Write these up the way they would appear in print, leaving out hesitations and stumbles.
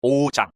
5장.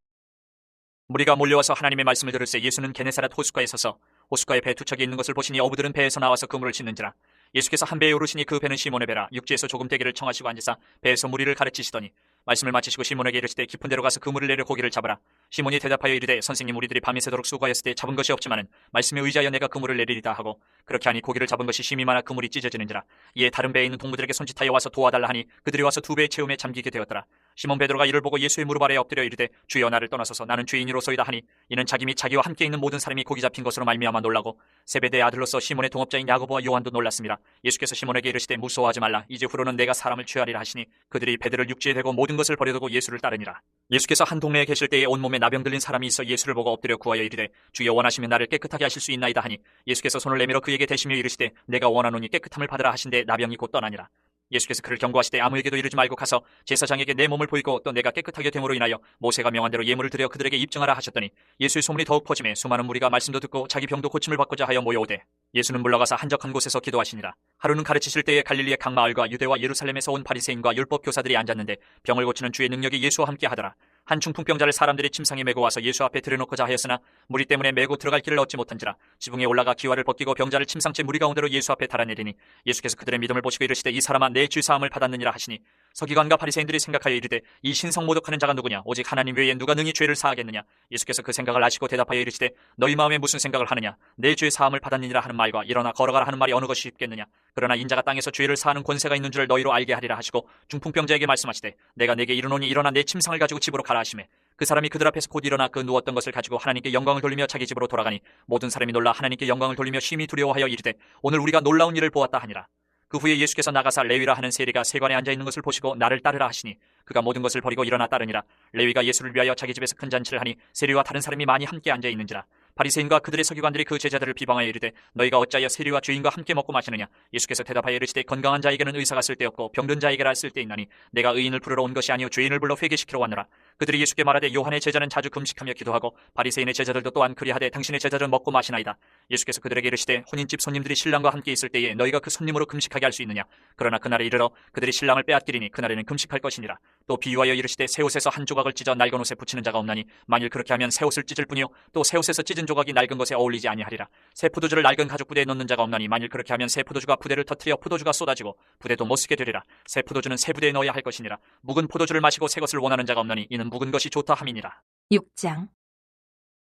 무리가 몰려와서 하나님의 말씀을 들을새 예수는 게네사렛 호숫가에 서서 호숫가에 배 두 척이 있는 것을 보시니 어부들은 배에서 나와서 그물을 싣는지라. 예수께서 한 배에 오르시니 그 배는 시몬의 배라. 육지에서 조금 대기를 청하시고 앉으사 배에서 무리를 가르치시더니 말씀을 마치시고 시몬에게 이르시되 깊은 데로 가서 그물을 내려 고기를 잡으라. 시몬이 대답하여 이르되 선생님, 우리들이 밤이 새도록 수고하였을 때 잡은 것이 없지만은 말씀에 의지하여 내가 그물을 내리리다 하고, 그렇게 하니 고기를 잡은 것이 심히 많아 그물이 찢어지는지라. 이에 다른 배에 있는 동무들에게 손짓하여 와서 도와달라 하니 그들이 와서 두 배의 채움에 잠기게 되었더라. 시몬 베드로가 이를 보고 예수의 무릎 아래에 엎드려 이르되 주여, 나를 떠나소서, 나는 죄인이로소이다 하니, 이는 자기 및 자기와 함께 있는 모든 사람이 고기 잡힌 것으로 말미암아 놀라고 세베대의 아들로서 시몬의 동업자인 야고보와 요한도 놀랐습니다. 예수께서 시몬에게 이르시되 무서워하지 말라, 이제 후로는 내가 사람을 취하리라 하시니 그들이 배들을 육지에 대고 모든 것을 버려두고 예수를 따르니라. 예수께서 한 동네에 계실 때에 온몸에 나병 들린 사람이 있어 예수를 보고 엎드려 구하여 이르되 주여, 원하시면 나를 깨끗하게 하실 수 있나이다 하니, 예수께서 손을 내밀어 그에게 대시며 이르시되 내가 원하노니 깨끗함을 받으라 하신데 나병이 곧 떠나니라. 예수께서 그를 경고하시되 아무에게도 이르지 말고 가서 제사장에게 내 몸을 보이고 또 내가 깨끗하게 됨으로 인하여 모세가 명한 대로 예물을 드려 그들에게 입증하라 하셨더니, 예수의 소문이 더욱 퍼지매 수많은 무리가 말씀도 듣고 자기 병도 고침을 받고자 하여 모여오되 예수는 물러가서 한적한 곳에서 기도하시니라. 하루는 가르치실 때에 갈릴리의 각 마을과 유대와 예루살렘에서 온 바리새인과 율법 교사들이 앉았는데 병을 고치는 주의 능력이 예수와 함께 하더라. 한 중풍병자를 사람들이 침상에 메고 와서 예수 앞에 들여놓고자 하였으나 무리 때문에 메고 들어갈 길을 얻지 못한지라. 지붕에 올라가 기와를 벗기고 병자를 침상째 무리 가운데로 예수 앞에 달아내리니, 예수께서 그들의 믿음을 보시고 이르시되 이 사람아, 내 죄사함을 받았느니라 하시니, 서기관과 바리새인들이 생각하여 이르되 이 신성 모독하는 자가 누구냐? 오직 하나님 외에 누가 능히 죄를 사하겠느냐? 예수께서 그 생각을 아시고 대답하여 이르시되 너희 마음에 무슨 생각을 하느냐? 내 죄 사함을 받았느니라 하는 말과 일어나 걸어가라 하는 말이 어느 것이 쉽겠느냐? 그러나 인자가 땅에서 죄를 사하는 권세가 있는 줄 너희로 알게 하리라 하시고 중풍병자에게 말씀하시되 내가 내게 이르노니 일어나 내 침상을 가지고 집으로 가라 하시매, 그 사람이 그들 앞에서 곧 일어나 그 누웠던 것을 가지고 하나님께 영광을 돌리며 자기 집으로 돌아가니, 모든 사람이 놀라 하나님께 영광을 돌리며 심히 두려워하여 이르되 오늘 우리가 놀라운 일을 보았다 하니라. 그 후에 예수께서 나가사 레위라 하는 세리가 세관에 앉아있는 것을 보시고 나를 따르라 하시니 그가 모든 것을 버리고 일어나 따르니라. 레위가 예수를 위하여 자기 집에서 큰 잔치를 하니 세리와 다른 사람이 많이 함께 앉아있는지라. 바리새인과 그들의 서기관들이 그 제자들을 비방하여 이르되 너희가 어찌하여 세리와 죄인과 함께 먹고 마시느냐? 예수께서 대답하여 이르시되 건강한 자에게는 의사가 쓸데없고 병든 자에게라 쓸데있나니 내가 의인을 부르러 온 것이 아니오 죄인을 불러 회개시키러 왔노라. 그들이 예수께 말하되 요한의 제자는 자주 금식하며 기도하고 바리새인의 제자들도 또한 그리하되 당신의 제자들은 먹고 마시나이다. 예수께서 그들에게 이르시되 혼인집 손님들이 신랑과 함께 있을 때에 너희가 그 손님으로 금식하게 할 수 있느냐? 그러나 그날에 이르러 그들이 신랑을 빼앗기리니 그날에는 금식할 것이니라. 또 비유하여 이르시되 새 옷에서 한 조각을 찢어 낡은 옷에 붙이는 자가 없나니 만일 그렇게 하면 새 옷을 찢을 뿐이요 또 새 옷에서 찢은 조각이 낡은 것에 어울리지 아니하리라. 새 포도주를 낡은 가죽 부대에 넣는 자가 없나니 만일 그렇게 하면 새 포도주가 부대를 터뜨려 포도주가 쏟아지고 부대도 못 쓰게 되리라. 새 포도주는 새 부대에 넣어야 할 것이니라. 묵은 포도주를 마시고 새 것을 원하는 자가 없나니 이는 묵은 것이 좋다 함이니라. 6장.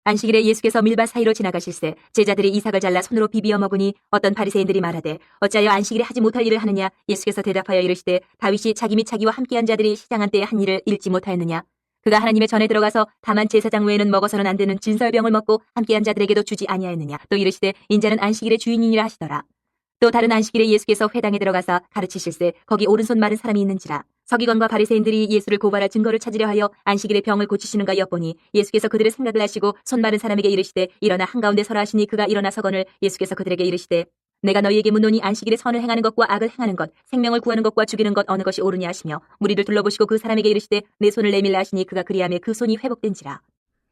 안식일에 예수께서 밀밭 사이로 지나가실새 제자들이 이삭을 잘라 손으로 비비어 먹으니 어떤 바리새인들이 말하되 어찌하여 안식일에 하지 못할 일을 하느냐? 예수께서 대답하여 이르시되 다윗이 자기 및 자기와 함께한 자들이 시장한 때에 한 일을 잃지 못하였느냐? 그가 하나님의 전에 들어가서 다만 제사장 외에는 먹어서는 안 되는 진설병을 먹고 함께한 자들에게도 주지 아니하였느냐? 또 이르시되 인자는 안식일의 주인이니라 하시더라. 또 다른 안식일에 예수께서 회당에 들어가서 가르치실새 거기 오른손 마른 사람이 있는지라. 서기관과 바리새인들이 예수를 고발할 증거를 찾으려 하여 안식일에 병을 고치시는가 엿보니 예수께서 그들의 생각을 아시고 손 마른 사람에게 이르시되 일어나 한가운데 서라 하시니 그가 일어나 서거늘 예수께서 그들에게 이르시되 내가 너희에게 묻노니 안식일에 선을 행하는 것과 악을 행하는 것, 생명을 구하는 것과 죽이는 것 어느 것이 옳으냐 하시며 무리를 둘러보시고 그 사람에게 이르시되 내 손을 내밀라 하시니 그가 그리하며 그 손이 회복된지라.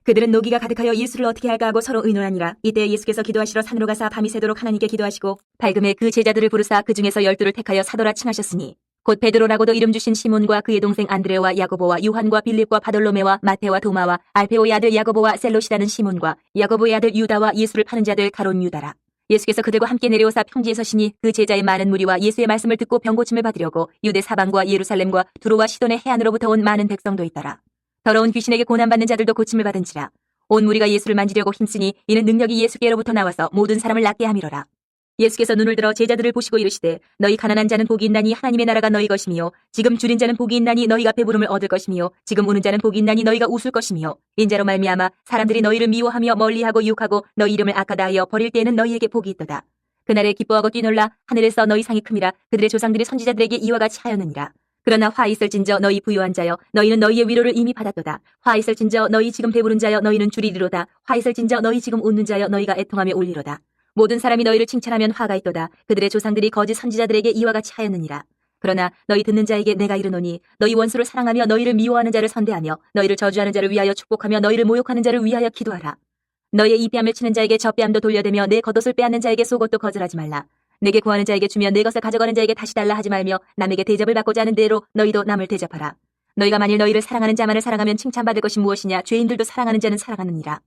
그들은 노기가 가득하여 예수를 어떻게 할까 하고 서로 의논하니라. 이때 예수께서 기도하시러 산으로 가사 밤이 새도록 하나님께 기도하시고 밝음에 그 제자들을 부르사 그 중에서 12를 택하여 사도라 칭하셨으니 곧 베드로라고도 이름 주신 시몬과 그의 동생 안드레와 야고보와 요한과 빌립과 바돌로메와 마테와 도마와 알페오의 아들 야고보와 셀롯이라는 시몬과 야고보의 아들 유다와 예수를 파는 자들 가론 유다라. 예수께서 그들과 함께 내려오사 평지에 서시니 그 제자의 많은 무리와 예수의 말씀을 듣고 병고침을 받으려고 유대 사방과 예루살렘과 두로와 시돈의 해안으로부터 온 많은 백성도 있더라. 더러운 귀신에게 고난받는 자들도 고침을 받은지라. 온 무리가 예수를 만지려고 힘쓰니 이는 능력이 예수께로부터 나와서 모든 사람을 낫게 함이로라. 예수께서 눈을 들어 제자들을 보시고 이르시되 너희 가난한 자는 복이 있나니 하나님의 나라가 너희 것이며 지금 줄인 자는 복이 있나니 너희가 배부름을 얻을 것이며 지금 우는 자는 복이 있나니 너희가 웃을 것이며 인자로 말미암아 사람들이 너희를 미워하며 멀리하고 유혹하고 너희 이름을 악하다 하여 버릴 때에는 너희에게 복이 있도다. 그날에 기뻐하고 뛰놀라 하늘에서 너희 상이 큼이라. 그들의 조상들이 선지자들에게 이와 같이 하였느니라. 그러나 화 있을진저 너희 부유한 자여 너희는 너희의 위로를 이미 받았도다. 화 있을진저 너희 지금 배부른 자여 너희는 줄이리로다. 화 있을진저 너희 지금 웃는 자여 너희가 애통하며 울리로다. 모든 사람이 너희를 칭찬하면 화가 있도다. 그들의 조상들이 거짓 선지자들에게 이와 같이 하였느니라. 그러나 너희 듣는 자에게 내가 이르노니 너희 원수를 사랑하며 너희를 미워하는 자를 선대하며 너희를 저주하는 자를 위하여 축복하며 너희를 모욕하는 자를 위하여 기도하라. 너희의 이 뺨을 치는 자에게 저 뺨도 돌려대며 내 겉옷을 빼앗는 자에게 속옷도 거절하지 말라. 내게 구하는 자에게 주며 내 것을 가져가는 자에게 다시 달라 하지 말며 남에게 대접을 받고자 하는 대로 너희도 남을 대접하라. 너희가 만일 너희를 사랑하는 자만을 사랑하면 칭찬받을 것이 무엇이냐? 죄인들도 사랑하는 자는 사랑하느니라.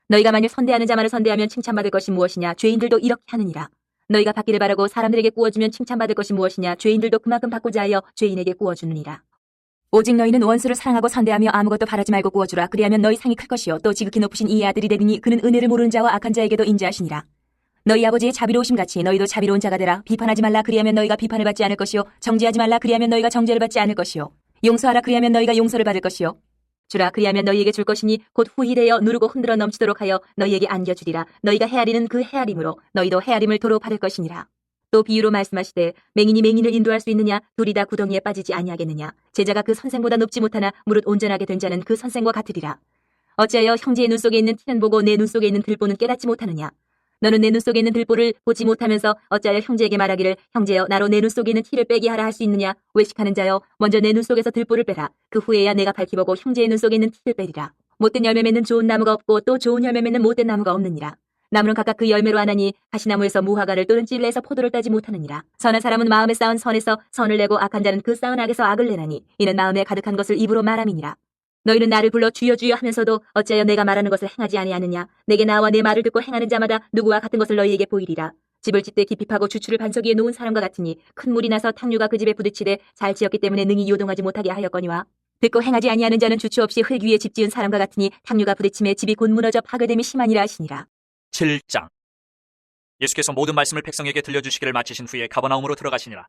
너희가 만일 선대하는 자만을 선대하면 칭찬받을 것이 무엇이냐? 죄인들도 이렇게 하느니라. 너희가 받기를 바라고 사람들에게 구워주면 칭찬받을 것이 무엇이냐? 죄인들도 그만큼 받고자 하여 죄인에게 구워주느니라. 오직 너희는 원수를 사랑하고 선대하며 아무것도 바라지 말고 구워주라. 그리하면 너희 상이 클 것이요 또 지극히 높으신 이의 아들이 되리니 그는 은혜를 모르는 자와 악한 자에게도 인자하시니라. 너희 아버지의 자비로우심 같이 너희도 자비로운 자가 되라. 비판하지 말라. 그리하면 너희가 비판을 받지 않을 것이요 정죄하지 말라. 그리하면 너희가 정죄를 받지 않을 것이요 용서하라. 그리하면 너희가 용서를 받을 것이요 주라. 그리하면 너희에게 줄 것이니 곧 후히 되어 누르고 흔들어 넘치도록 하여 너희에게 안겨주리라. 너희가 헤아리는 그 헤아림으로 너희도 헤아림을 도로 받을 것이니라. 또 비유로 말씀하시되 맹인이 맹인을 인도할 수 있느냐? 둘이 다 구덩이에 빠지지 아니하겠느냐? 제자가 그 선생보다 높지 못하나 무릇 온전하게 된 자는 그 선생과 같으리라. 어찌하여 형제의 눈 속에 있는 티는 보고 내 눈 속에 있는 들보는 깨닫지 못하느냐? 너는 내 눈 속에 있는 들보를 보지 못하면서 어찌하여 형제에게 말하기를 형제여 나로 내 눈 속에 있는 티를 빼게 하라 할 수 있느냐? 외식하는 자여 먼저 내 눈 속에서 들보를 빼라. 그 후에야 내가 밝히 보고 형제의 눈 속에 있는 티를 빼리라. 못된 열매 맺는 좋은 나무가 없고 또 좋은 열매 맺는 못된 나무가 없느니라. 나무는 각각 그 열매로 아나니 가시나무에서 무화과를 또는 찔레에서 포도를 따지 못하느니라. 선한 사람은 마음에 쌓은 선에서 선을 내고 악한 자는 그 쌓은 악에서 악을 내나니 이는 마음에 가득한 것을 입으로 말함이니라. 너희는 나를 불러 주여 주여 하면서도 어찌하여 내가 말하는 것을 행하지 아니하느냐? 내게 나와 내 말을 듣고 행하는 자마다 누구와 같은 것을 너희에게 보이리라. 집을 짓되 깊이 파고 주추를 반석 위에 놓은 사람과 같으니 큰 물이 나서 탕류가 그 집에 부딪히되 잘 지었기 때문에 능히 요동하지 못하게 하였거니와 듣고 행하지 아니하는 자는 주추 없이 흙 위에 집 지은 사람과 같으니 탕류가 부딪힘에 집이 곧 무너져 파괴됨이 심하니라 하시니라. 7장. 예수께서 모든 말씀을 백성에게 들려주시기를 마치신 후에 가버나움으로 들어가시니라.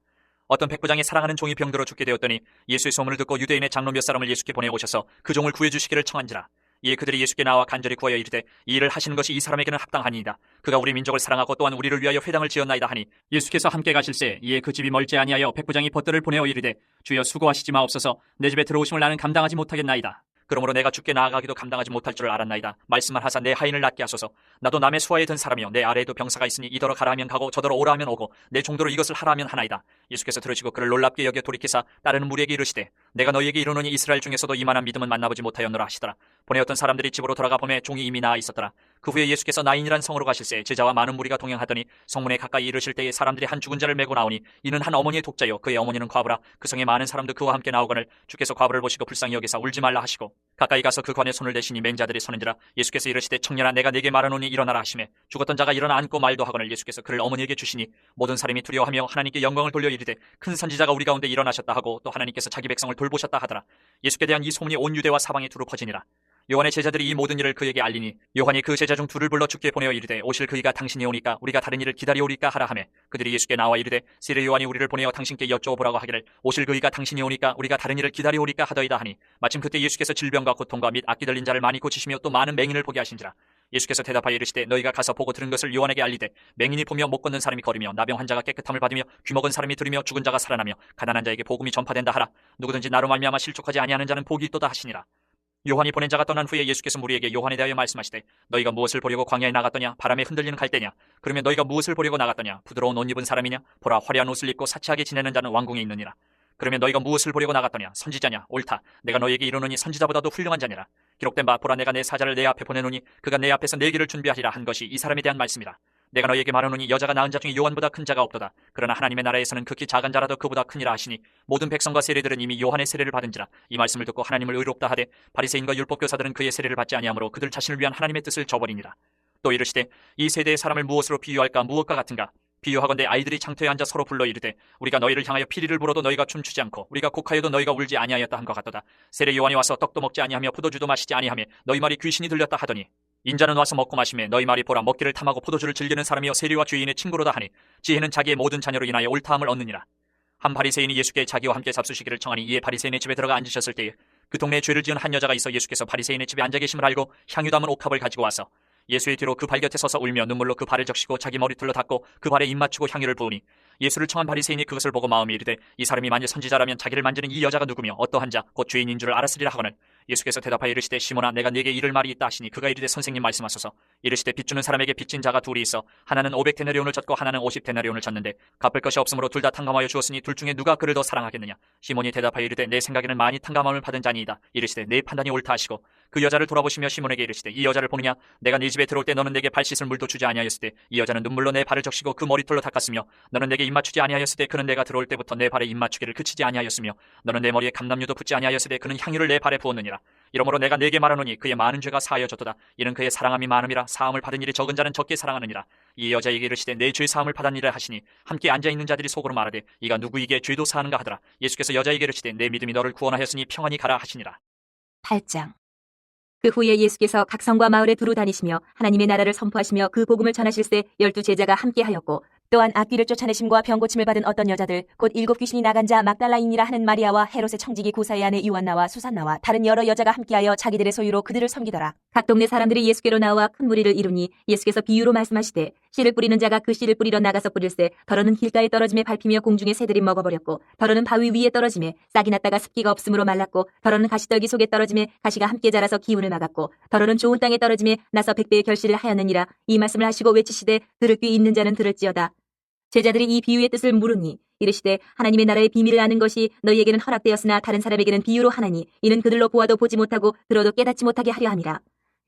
어떤 백부장이 사랑하는 종이 병들어 죽게 되었더니 예수의 소문을 듣고 유대인의 장로 몇 사람을 예수께 보내 오셔서 그 종을 구해주시기를 청한지라. 이에 그들이 예수께 나와 간절히 구하여 이르되 이 일을 하시는 것이 이 사람에게는 합당하니이다. 그가 우리 민족을 사랑하고 또한 우리를 위하여 회당을 지었나이다 하니 예수께서 함께 가실새 이에 그 집이 멀지 아니하여 백부장이 벗들을 보내어 이르되 주여 수고하시지 마옵소서. 내 집에 들어오심을 나는 감당하지 못하겠나이다. 그러므로 내가 주께 나아가기도 감당하지 못할 줄을 알았나이다. 말씀만 하사 내 하인을 낫게 하소서. 나도 남의 수하에 든 사람이요 내 아래에도 병사가 있으니 이더러 가라 하면 가고 저더러 오라 하면 오고 내 종도로 이것을 하라 하면 하나이다. 예수께서 들으시고 그를 놀랍게 여겨 돌이키사 따르는 무리에게 이르시되 내가 너희에게 이르노니 이스라엘 중에서도 이만한 믿음은 만나보지 못하였노라 하시더라. 보내었던 사람들이 집으로 돌아가 보매 종이 이미 나아 있었더라. 그 후에 예수께서 나인이란 성으로 가실새 제자와 많은 무리가 동행하더니 성문에 가까이 이르실 때에 사람들이 한 죽은 자를 메고 나오니 이는 한 어머니의 독자요 그의 어머니는 과부라. 그 성에 많은 사람도 그와 함께 나오거늘 주께서 과부를 보시고 불쌍히 여기사 울지 말라 하시고 가까이 가서 그 관에 손을 대시니 맹자들이 서는지라. 예수께서 이르시되 청년아 내가 네게 말하노니 일어나라 하시매 죽었던 자가 일어나 앉고 말도 하거늘 예수께서 그를 어머니에게 주시니 모든 사람이 두려워하며 하나님께 영광을 돌려 이르되 큰 선지자가 우리 가운데 일어나셨다 하고 또 하나님께서 자기 백성을 돌보셨다 하더라. 예수께 대한 이 소문이 온 유대와 사방에 두루 퍼지니라. 요한의 제자들이 이 모든 일을 그에게 알리니 요한이 그 제자 중 둘을 불러 주께 보내어 이르되 오실 그이가 당신이 오니까 우리가 다른 일을 기다리오리까 하라 하매 그들이 예수께 나와 이르되 세례 요한이 우리를 보내어 당신께 여쭤보라고 하기를 오실 그이가 당신이 오니까 우리가 다른 일을 기다리오리까 하더이다 하니 마침 그때 예수께서 질병과 고통과 및 악기 들린 자를 많이 고치시며 또 많은 맹인을 보게 하신지라. 예수께서 대답하여 이르시되 너희가 가서 보고 들은 것을 요한에게 알리되 맹인이 보며 못 걷는 사람이 걸으며 나병 환자가 깨끗함을 받으며 귀먹은 사람이 들으며 죽은 자가 살아나며 가난한 자에게 복음이 전파된다 하라. 누구든지 나로 말미암아 실족하지 아니하는 자는 복이 있도다 하시니라. 요한이 보낸 자가 떠난 후에 예수께서 무리에게 요한에 대하여 말씀하시되 너희가 무엇을 보려고 광야에 나갔더냐? 바람에 흔들리는 갈대냐? 그러면 너희가 무엇을 보려고 나갔더냐? 부드러운 옷 입은 사람이냐? 보라 화려한 옷을 입고 사치하게 지내는 자는 왕궁에 있느니라. 그러면 너희가 무엇을 보려고 나갔더냐? 선지자냐? 옳다. 내가 너희에게 이르노니 선지자보다도 훌륭한 자니라. 기록된 바 보라 내가 내 사자를 내 앞에 보내노니 그가 내 앞에서 내 길을 준비하리라 한 것이 이 사람에 대한 말씀이라. 내가 너희에게 말하노니 여자가 낳은 자 중에 요한보다 큰 자가 없도다. 그러나 하나님의 나라에서는 극히 작은 자라도 그보다 크니라 하시니 모든 백성과 세리들은 이미 요한의 세례를 받은지라. 이 말씀을 듣고 하나님을 의롭다 하되 바리새인과 율법교사들은 그의 세례를 받지 아니하므로 그들 자신을 위한 하나님의 뜻을 저버리니라. 또 이르시되 이 세대의 사람을 무엇으로 비유할까? 무엇과 같은가? 비유하건대 아이들이 장터에 앉아 서로 불러 이르되 우리가 너희를 향하여 피리를 불어도 너희가 춤추지 않고 우리가 곡하여도 너희가 울지 아니하였다 한 것 같도다. 세례 요한이 와서 떡도 먹지 아니하며 포도주도 마시지 아니하며 너희 말이 귀신이 들렸다 하더니 인자는 와서 먹고 마시며 너희 말이 보라 먹기를 탐하고 포도주를 즐기는 사람이여 세리와 죄인의 친구로다 하니 지혜는 자기의 모든 자녀로 인하여 옳다함을 얻느니라. 한 바리새인이 예수께 자기와 함께 잡수시기를 청하니 이에 바리새인의 집에 들어가 앉으셨을 때에 그 동네에 죄를 지은 한 여자가 있어 예수께서 바리새인의 집에 앉아 계심을 알고 향유 담은 옥합을 가지고 와서 예수의 뒤로 그 발 곁에 서서 울며 눈물로 그 발을 적시고 자기 머리털로 닦고 그 발에 입 맞추고 향유를 부으니 예수를 청한 바리새인이 그것을 보고 마음이 이르되 이 사람이 만일 선지자라면 자기를 만지는 이 여자가 누구며 어떠한 자 곧 죄인인 줄을 알았으리라 하거늘 예수께서 대답하여 이르시되 시몬아 내가 네게 이를 말이 있다 하시니 그가 이르되 선생님 말씀하소서. 이르시되 빚주는 사람에게 빚진 자가 둘이 있어 하나는 500데나리온을 졌고 하나는 50데나리온을 졌는데 갚을 것이 없으므로 둘 다 탕감하여 주었으니 둘 중에 누가 그를 더 사랑하겠느냐. 시몬이 대답하여 이르되 내 생각에는 많이 탕감함을 받은 자니이다. 이르시되 내 판단이 옳다 하시고 그 여자를 돌아보시며 시몬에게 이르시되 이 여자를 보느냐? 내가 네 집에 들어올 때 너는 내게 발 씻을 물도 주지 아니하였을 때 이 여자는 눈물로 내 발을 적시고 그 머리털로 닦았으며 너는 내게 입 맞추지 아니하였을 때 그는 내가 들어올 때부터 내 발에 입 맞추기를 그치지 아니하였으며 너는 내 머리에 감람유도 붓지 아니하였을 때 그는 향유를 내 발에 부었느니라. 이러므로 내가 네게 말하노니 그의 많은 죄가 사하여졌도다. 이는 그의 사랑함이 많음이라. 사함을 받은 일이 적은 자는 적게 사랑하느니라. 이 여자에게 이르시되 내 죄 사함을 받았니라 하시니 함께 앉아있는 자들이 속으로 말하되 이가 누구에게 죄도 사하는가 하더라. 예수께서 여자에게 이르시되 내 믿음이 너를 구원하였으니 평안히 가라 하시니라. 8장. 그 후에 예수께서 각 성과 마을에 두루 다니시며 하나님의 나라를 선포하시며 그 복음을 전하실세 12 제자가 함께하였고 또한 악귀를 쫓아내심과 병고침을 받은 어떤 여자들 곧 7 귀신이 나간 자 막달라인이라 하는 마리아와 헤롯의 청지기 고사의 아내 요한나와 수산나와 다른 여러 여자가 함께하여 자기들의 소유로 그들을 섬기더라. 각 동네 사람들이 예수께로 나와 큰 무리를 이루니 예수께서 비유로 말씀하시되 씨를 뿌리는 자가 그 씨를 뿌리러 나가서 뿌릴새 더러는 길가에 떨어짐에 밟히며 공중에 새들이 먹어버렸고 더러는 바위 위에 떨어짐에 싹이 났다가 습기가 없으므로 말랐고 더러는 가시떨기 속에 떨어짐에 가시가 함께 자라서 기운을 막았고 더러는 좋은 땅에 떨어짐에 나서 100배의 결실을 하였느니라. 이 말씀을 하시고 외치시되 들을 귀 있는 자는 들을지어다. 제자들이 이 비유의 뜻을 물으니 이르시되 하나님의 나라의 비밀을 아는 것이 너희에게는 허락되었으나 다른 사람에게는 비유로 하나니 이는 그들로 보아도 보지 못하고 들어도 깨닫지 못하게 하려 함이라.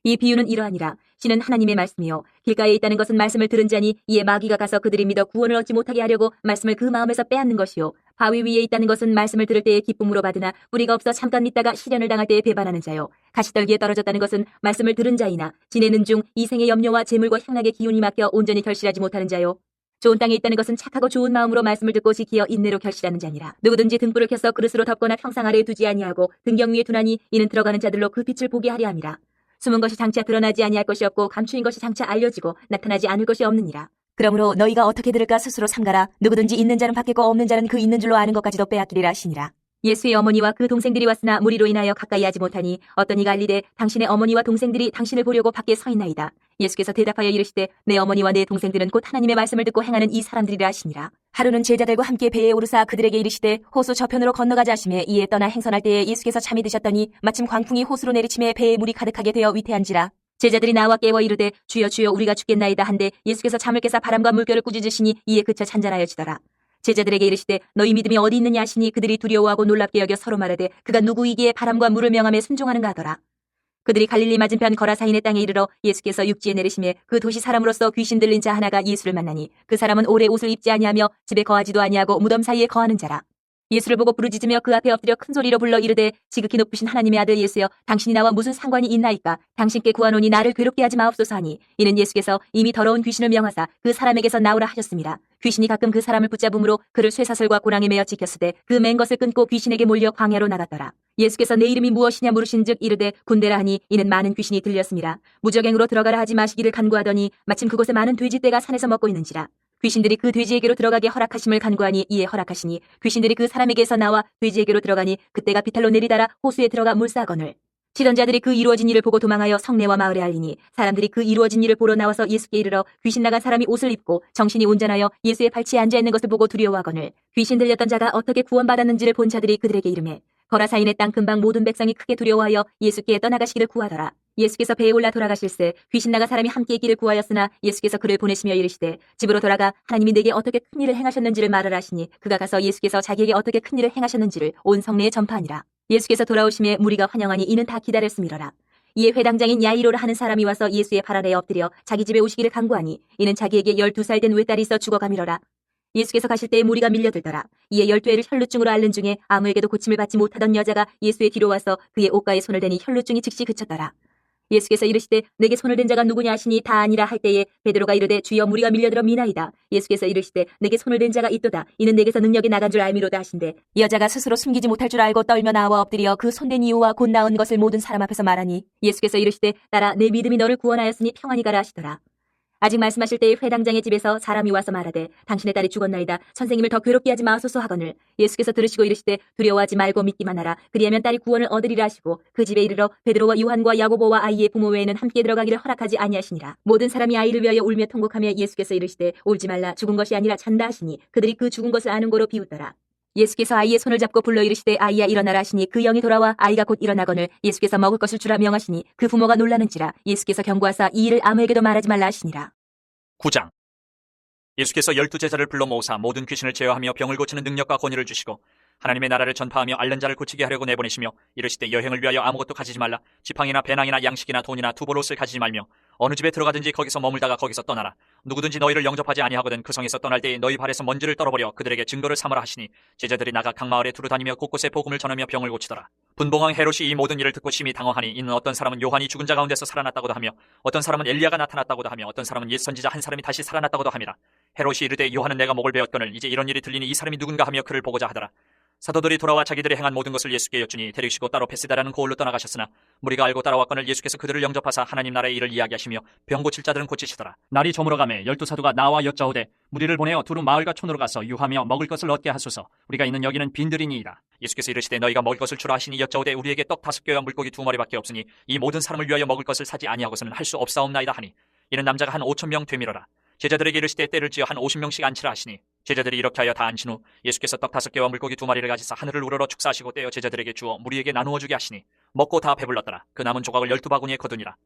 이 비유는 이러하니라. 씨는 하나님의 말씀이요 길가에 있다는 것은 말씀을 들은 자니 이에 마귀가 가서 그들이 믿어 구원을 얻지 못하게 하려고 말씀을 그 마음에서 빼앗는 것이요 바위 위에 있다는 것은 말씀을 들을 때에 기쁨으로 받으나 뿌리가 없어 잠깐 믿다가 시련을 당할 때에 배반하는 자요 가시떨기에 떨어졌다는 것은 말씀을 들은 자이나 지내는 중 이생의 염려와 재물과 향락의 기운이 막혀 온전히 결실하지 못하는 자요 좋은 땅에 있다는 것은 착하고 좋은 마음으로 말씀을 듣고 지키어 인내로 결실하는 자니라. 누구든지 등불을 켜서 그릇으로 덮거나 평상 아래에 두지 아니하고 등경 위에 두나니 이는 들어가는 자들로 그 빛을 보게 하려 함이라. 숨은 것이 장차 드러나지 아니할 것이 없고 감추인 것이 장차 알려지고 나타나지 않을 것이 없느니라. 그러므로 너희가 어떻게 들을까 스스로 삼가라. 누구든지 있는 자는 받겠고 없는 자는 그 있는 줄로 아는 것까지도 빼앗기리라 하시니라. 예수의 어머니와 그 동생들이 왔으나 무리로 인하여 가까이 하지 못하니 어떤 이가 알리되 당신의 어머니와 동생들이 당신을 보려고 밖에 서 있나이다. 예수께서 대답하여 이르시되 내 어머니와 내 동생들은 곧 하나님의 말씀을 듣고 행하는 이 사람들이라 하시니라. 하루는 제자들과 함께 배에 오르사 그들에게 이르시되 호수 저편으로 건너가자 하시매 이에 떠나 행선할 때에 예수께서 잠이 드셨더니 마침 광풍이 호수로 내리침에 배에 물이 가득하게 되어 위태한지라. 제자들이 나와 깨워 이르되 주여 주여 우리가 죽겠나이다 한데 예수께서 잠을 깨사 바람과 물결을 꾸짖으시니 이에 그쳐 잔잔하여지더라. 제자들에게 이르시되 너희 믿음이 어디 있느냐 하시니 그들이 두려워하고 놀랍게 여겨 서로 말하되 그가 누구이기에 바람과 물을 명함에 순종하는가 하더라. 그들이 갈릴리 맞은편 거라사인의 땅에 이르러 예수께서 육지에 내리시매 그 도시 사람으로서 귀신 들린 자 하나가 예수를 만나니 그 사람은 오래 옷을 입지 아니하며 집에 거하지도 아니하고 무덤 사이에 거하는 자라. 예수를 보고 부르짖으며 그 앞에 엎드려 큰 소리로 불러 이르되 지극히 높으신 하나님의 아들 예수여 당신이 나와 무슨 상관이 있나이까 당신께 구하노니 나를 괴롭게 하지 마옵소서 하니 이는 예수께서 이미 더러운 귀신을 명하사 그 사람에게서 나오라 하셨습니다. 귀신이 가끔 그 사람을 붙잡음으로 그를 쇠사슬과 고랑에 매어 지켰으되 그 맨 것을 끊고 귀신에게 몰려 광야로 나갔더라. 예수께서 내 이름이 무엇이냐 물으신즉 이르되 군대라 하니 이는 많은 귀신이 들렸습니다. 무적행으로 들어가라 하지 마시기를 간구하더니 마침 그곳에 많은 돼지떼가 산에서 먹고 있는지라. 귀신들이 그 돼지에게로 들어가게 허락하심을 간구하니 이에 허락하시니 귀신들이 그 사람에게서 나와 돼지에게로 들어가니 그때가 비탈로 내리다라 호수에 들어가 물싸거늘. 치던 자들이 그 이루어진 일을 보고 도망하여 성내와 마을에 알리니 사람들이 그 이루어진 일을 보러 나와서 예수께 이르러 귀신 나간 사람이 옷을 입고 정신이 온전하여 예수의 발치에 앉아있는 것을 보고 두려워하거늘 귀신 들렸던 자가 어떻게 구원받았는지를 본 자들이 그들에게 이르매 거라사인의 땅 근방 모든 백성이 크게 두려워하여 예수께 떠나가시기를 구하더라. 예수께서 배에 올라 돌아가실새 귀신 나간 사람이 함께 있기를 구하였으나 예수께서 그를 보내시며 이르시되 집으로 돌아가 하나님이 내게 어떻게 큰 일을 행하셨는지를 말하라 하시니 그가 가서 예수께서 자기에게 어떻게 큰 일을 행하셨는지를 온 성내에 전파하니라. 예수께서 돌아오심에 무리가 환영하니 이는 다 기다렸음이러라. 이에 회당장인 야이로라 하는 사람이 와서 예수의 발 아래에 엎드려 자기 집에 오시기를 간구하니 이는 자기에게 12살 된 외딸이 있어 죽어가미러라. 예수께서 가실 때에 무리가 밀려들더라. 이에 12애를 혈루증으로 앓는 중에 아무에게도 고침을 받지 못하던 여자가 예수의 뒤로 와서 그의 옷가에 손을 대니 혈루증이 즉시 그쳤더라. 예수께서 이르시되 내게 손을 댄 자가 누구냐 하시니 다 아니라 할 때에 베드로가 이르되 주여 무리가 밀려들어 미나이다. 예수께서 이르시되 내게 손을 댄 자가 있도다. 이는 내게서 능력이 나간 줄 알미로다 하신대 여자가 스스로 숨기지 못할 줄 알고 떨며 나와 엎드려 그 손댄 이유와 곧 나은 것을 모든 사람 앞에서 말하니 예수께서 이르시되 따라 내 믿음이 너를 구원하였으니 평안히 가라 하시더라. 아직 말씀하실 때에 회당장의 집에서 사람이 와서 말하되 당신의 딸이 죽었나이다. 선생님을 더 괴롭게 하지 마소서 하거늘 예수께서 들으시고 이르시되 두려워하지 말고 믿기만 하라. 그리하면 딸이 구원을 얻으리라 하시고 그 집에 이르러 베드로와 요한과 야고보와 아이의 부모 외에는 함께 들어가기를 허락하지 아니하시니라. 모든 사람이 아이를 위하여 울며 통곡하며 예수께서 이르시되 울지 말라. 죽은 것이 아니라 잔다 하시니 그들이 그 죽은 것을 아는 거로 비웃더라. 예수께서 아이의 손을 잡고 불러 이르시되 아이야 일어나라 하시니 그 영이 돌아와 아이가 곧 일어나거늘 예수께서 먹을 것을 주라 명하시니 그 부모가 놀라는지라. 예수께서 경고하사 이 일을 아무에게도 말하지 말라 하시니라. 9장. 예수께서 12 제자를 불러 모으사 모든 귀신을 제어하며 병을 고치는 능력과 권위를 주시고 하나님의 나라를 전파하며 앓는 자를 고치게 하려고 내보내시며 이르시되 여행을 위하여 아무것도 가지지 말라. 지팡이나 배낭이나 양식이나 돈이나 두벌옷을 가지지 말며 어느 집에 들어가든지 거기서 머물다가 거기서 떠나라. 누구든지 너희를 영접하지 아니하거든 그 성에서 떠날 때에 너희 발에서 먼지를 떨어버려 그들에게 증거를 삼으라 하시니 제자들이 나가 각 마을에 두루 다니며 곳곳에 복음을 전하며 병을 고치더라. 분봉왕 헤롯이 이 모든 일을 듣고 심히 당황하니 이는 어떤 사람은 요한이 죽은 자 가운데서 살아났다고도 하며 어떤 사람은 엘리야가 나타났다고도 하며 어떤 사람은 옛 선지자 한 사람이 다시 살아났다고도 함이라. 헤롯이 이르되 요한은 내가 목을 베었거늘 이제 이런 일이 들리니 이 사람이 누군가 하며 그를 보고자 하더라. 사도들이 돌아와 자기들이 행한 모든 것을 예수께 여쭈니 데리시고 따로 베세다라는 고을로 떠나가셨으나 무리가 알고 따라왔거늘 예수께서 그들을 영접하사 하나님 나라의 일을 이야기하시며 병 고칠 자들은 고치시더라. 날이 저물어가매 12사도가 나와 여짜오되 무리를 보내어 두루 마을과 촌으로 가서 유하며 먹을 것을 얻게 하소서. 우리가 있는 여기는 빈들이니이다. 예수께서 이르시되 너희가 먹을 것을 주라 하시니 여짜오되 우리에게 떡 5개와 물고기 2마리밖에 없으니 이 모든 사람을 위하여 먹을 것을 사지 아니하고서는 할 수 없사옵나이다 하니 이는 남자가 한 5,000명 되밀어라. 제자들에게 이르시되 때를 지어 한 50명씩 앉히라 하시니 제자들이 이렇게 하여 다 앉힌 후 예수께서 떡 5개와 물고기 2마리를 가지사 하늘을 우러러 축사하시고 떼어 제자들에게 주어 무리에게 나누어 주게 하시니 먹고 다 배불렀더라. 그 남은 조각을 12바구니에 거두니라.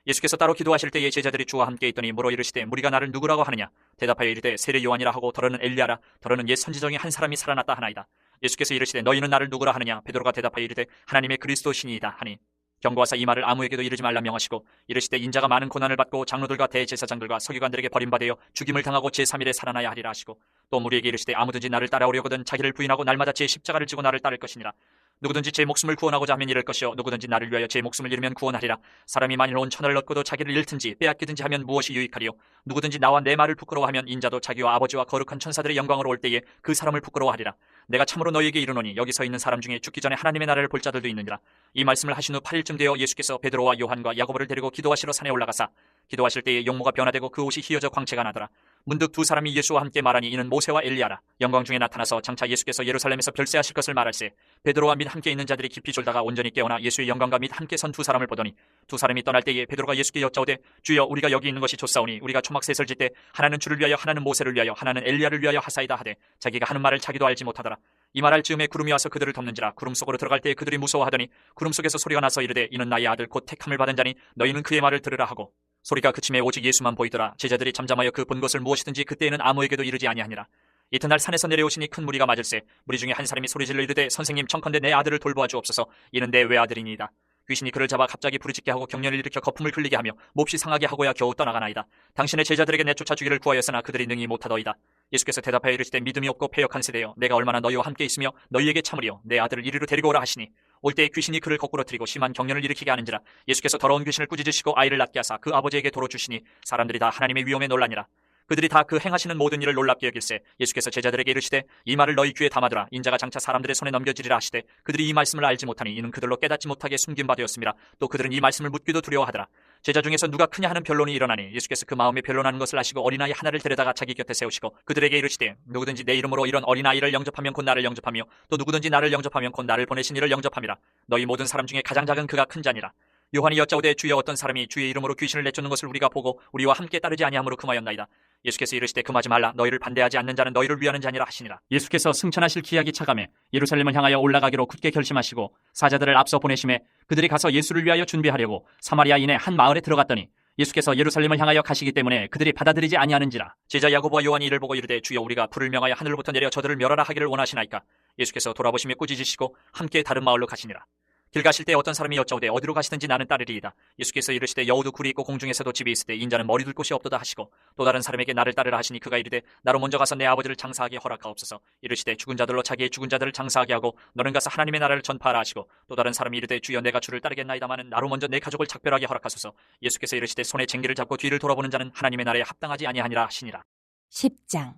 예수께서 따로 기도하실 때에 제자들이 주와 함께 있더니 물어 이르시되 무리가 나를 누구라고 하느냐. 대답하여 이르되 세례 요한이라 하고 더러는 엘리야라 더러는 옛 선지 중에 한 사람이 살아났다 하나이다. 예수께서 이르시되 너희는 나를 누구라 하느냐. 베드로가 대답하여 이르되 하나님의 그리스도시니이다 하니 경고하사 이 말을 아무에게도 이르지 말라 명하시고 이르시되 인자가 많은 고난을 받고 장로들과 대제사장들과 서기관들에게 버림받아 죽임을 당하고 제3일에 살아나야 하리라 하시고 또 무리에게 이르시되 아무든지 나를 따라오려거든 자기를 부인하고 날마다 제 십자가를 지고 나를 따를 것이니라. 누구든지 제 목숨을 구원하고자 하면 잃을 것이요 누구든지 나를 위하여 제 목숨을 잃으면 구원하리라. 사람이 만일 온 천하를 얻고도 자기를 잃든지 빼앗기든지 하면 무엇이 유익하리요. 누구든지 나와 내 말을 부끄러워하면 인자도 자기와 아버지와 거룩한 천사들의 영광으로 올 때에 그 사람을 부끄러워하리라. 내가 참으로 너희에게 이르노니 여기 서 있는 사람 중에 죽기 전에 하나님의 나라를 볼 자들도 있느니라. 이 말씀을 하신 후 8일쯤 되어 예수께서 베드로와 요한과 야고보를 데리고 기도하시러 산에 올라가사 기도하실 때에 용모가 변화되고 그 옷이 휘어져 광채가 나더라. 문득 두 사람이 예수와 함께 말하니 이는 모세와 엘리야라. 영광 중에 나타나서 장차 예수께서 예루살렘에서 별세하실 것을 말할세 베드로와 및 함께 있는 자들이 깊이 졸다가 온전히 깨어나 예수의 영광과 및 함께 선 두 사람을 보더니 두 사람이 떠날 때에 베드로가 예수께 여짜오되 주여 우리가 여기 있는 것이 좋사오니 우리가 초막셋을 짓되 하나는 주를 위하여 하나는 모세를 위하여 하나는 엘리야를 위하여 하사이다 하되 자기가 하는 말을 자기도 알지 못하더라. 이 말할 즈음에 구름이 와서 그들을 덮는지라. 구름 속으로 들어갈 때에 그들이 무서워하더니 구름 속에서 소리가 나서 이르되 이는 나의 아들 곧 택함을 받은 자니 너희는 그의 말을 들으라 하고 소리가 그침에 오직 예수만 보이더라. 제자들이 잠잠하여 그 본 것을 무엇이든지 그때에는 아무에게도 이르지 아니하니라. 이튿날 산에서 내려오시니 큰 무리가 맞을세 무리 중에 한 사람이 소리질러 이르되 선생님 청컨대 내 아들을 돌보아 주옵소서. 이는 내 외아들이니이다. 귀신이 그를 잡아 갑자기 부르짖게 하고 경련을 일으켜 거품을 흘리게 하며 몹시 상하게 하고야 겨우 떠나가나이다. 당신의 제자들에게 내쫓아 주기를 구하였으나 그들이 능히 못하더이다. 예수께서 대답하여 이르시되 믿음이 없고 패역한 세대여 내가 얼마나 너희와 함께 있으며 너희에게 참으리요 내 아들을 이리로 데리고 오라 하시니 올 때에 귀신이 그를 거꾸로 트이고 심한 경련을 일으키게 하는지라. 예수께서 더러운 귀신을 꾸짖으시고 아이를 낳게 하사 그 아버지에게 도로 주시니 사람들이 다 하나님의 위엄에 놀라니라. 그들이 다 그 행하시는 모든 일을 놀랍게 여길세 예수께서 제자들에게 이르시되 이 말을 너희 귀에 담아두라. 인자가 장차 사람들의 손에 넘겨지리라 하시되 그들이 이 말씀을 알지 못하니 이는 그들로 깨닫지 못하게 숨긴 바 되었습니다. 또 그들은 이 말씀을 묻기도 두려워하더라. 제자 중에서 누가 크냐 하는 변론이 일어나니 예수께서 그 마음에 변론하는 것을 아시고 어린아이 하나를 데려다가 자기 곁에 세우시고 그들에게 이르시되 누구든지 내 이름으로 이런 어린아이를 영접하면 곧 나를 영접하며 또 누구든지 나를 영접하면 곧 나를 보내신 이를 영접함이라. 너희 모든 사람 중에 가장 작은 그가 큰 자니라. 요한이 여짜오되 주여 어떤 사람이 주의 이름으로 귀신을 내쫓는 것을 우리가 보고 우리와 함께 따르지 아니함으로 금하였나이다. 예수께서 이르시되 금하지 말라. 너희를 반대하지 않는 자는 너희를 위하는 자니라 하시니라. 예수께서 승천하실 기약이 차감해 예루살렘을 향하여 올라가기로 굳게 결심하시고 사자들을 앞서 보내심에 그들이 가서 예수를 위하여 준비하려고 사마리아인의 한 마을에 들어갔더니 예수께서 예루살렘을 향하여 가시기 때문에 그들이 받아들이지 아니하는지라. 제자 야고보와 요한이 이를 보고 이르되 주여 우리가 불을 명하여 하늘로부터 내려 저들을 멸하라 하기를 원하시나이까. 예수께서 돌아보시며 꾸짖으시고 함께 다른 마을로 가시니라. 길 가실 때 어떤 사람이 여짜오되 어디로 가시든지 나는 따르리이다. 예수께서 이르시되 여우도 굴이 있고 공중에서도 집이 있으되 인자는 머리 둘 곳이 없도다 하시고 또 다른 사람에게 나를 따르라 하시니 그가 이르되 나로 먼저 가서 내 아버지를 장사하게 허락하옵소서. 이르시되 죽은 자들로 자기의 죽은 자들을 장사하게 하고 너는 가서 하나님의 나라를 전파하라 하시고 또 다른 사람이 이르되 주여 내가 주를 따르겠나이다마는 나로 먼저 내 가족을 작별하게 허락하소서. 예수께서 이르시되 손에 쟁기를 잡고 뒤를 돌아보는 자는 하나님의 나라에 합당하지 아니하니라 하시니라. 10장.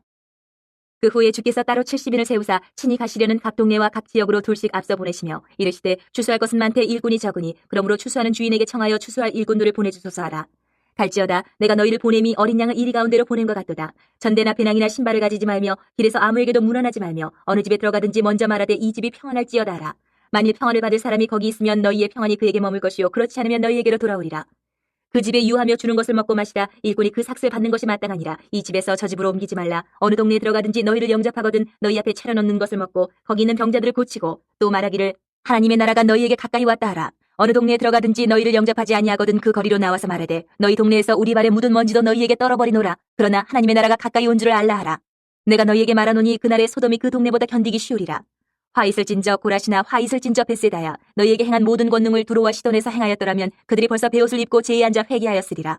그 후에 주께서 따로 70인을 세우사 친히 가시려는 각 동네와 각 지역으로 둘씩 앞서 보내시며 이르시되 추수할 것은 많되 일꾼이 적으니 그러므로 추수하는 주인에게 청하여 추수할 일꾼들을 보내주소서 하라. 갈지어다 내가 너희를 보냄이 어린 양을 이리 가운데로 보낸 것 같도다. 전대나 배낭이나 신발을 가지지 말며 길에서 아무에게도 문안하지 말며 어느 집에 들어가든지 먼저 말하되 이 집이 평안할지어다 하라. 만일 평안을 받을 사람이 거기 있으면 너희의 평안이 그에게 머물 것이요 그렇지 않으면 너희에게로 돌아오리라. 그 집에 유하며 주는 것을 먹고 마시다 일꾼이 그 삭슬 받는 것이 마땅하니라. 이 집에서 저 집으로 옮기지 말라. 어느 동네에 들어가든지 너희를 영접하거든 너희 앞에 차려놓는 것을 먹고 거기 있는 병자들을 고치고 또 말하기를 하나님의 나라가 너희에게 가까이 왔다 하라. 어느 동네에 들어가든지 너희를 영접하지 아니하거든 그 거리로 나와서 말하되 너희 동네에서 우리 발에 묻은 먼지도 너희에게 떨어버리노라. 그러나 하나님의 나라가 가까이 온 줄을 알라 하라. 내가 너희에게 말하노니 그날에 소돔이 그 동네보다 견디기 쉬우리라. 화 있을진저 고라시나 화 있을진저 베세다야 너희에게 행한 모든 권능을 두로와 시돈에서 행하였더라면 그들이 벌써 베옷을 입고 제에 앉아 회개하였으리라.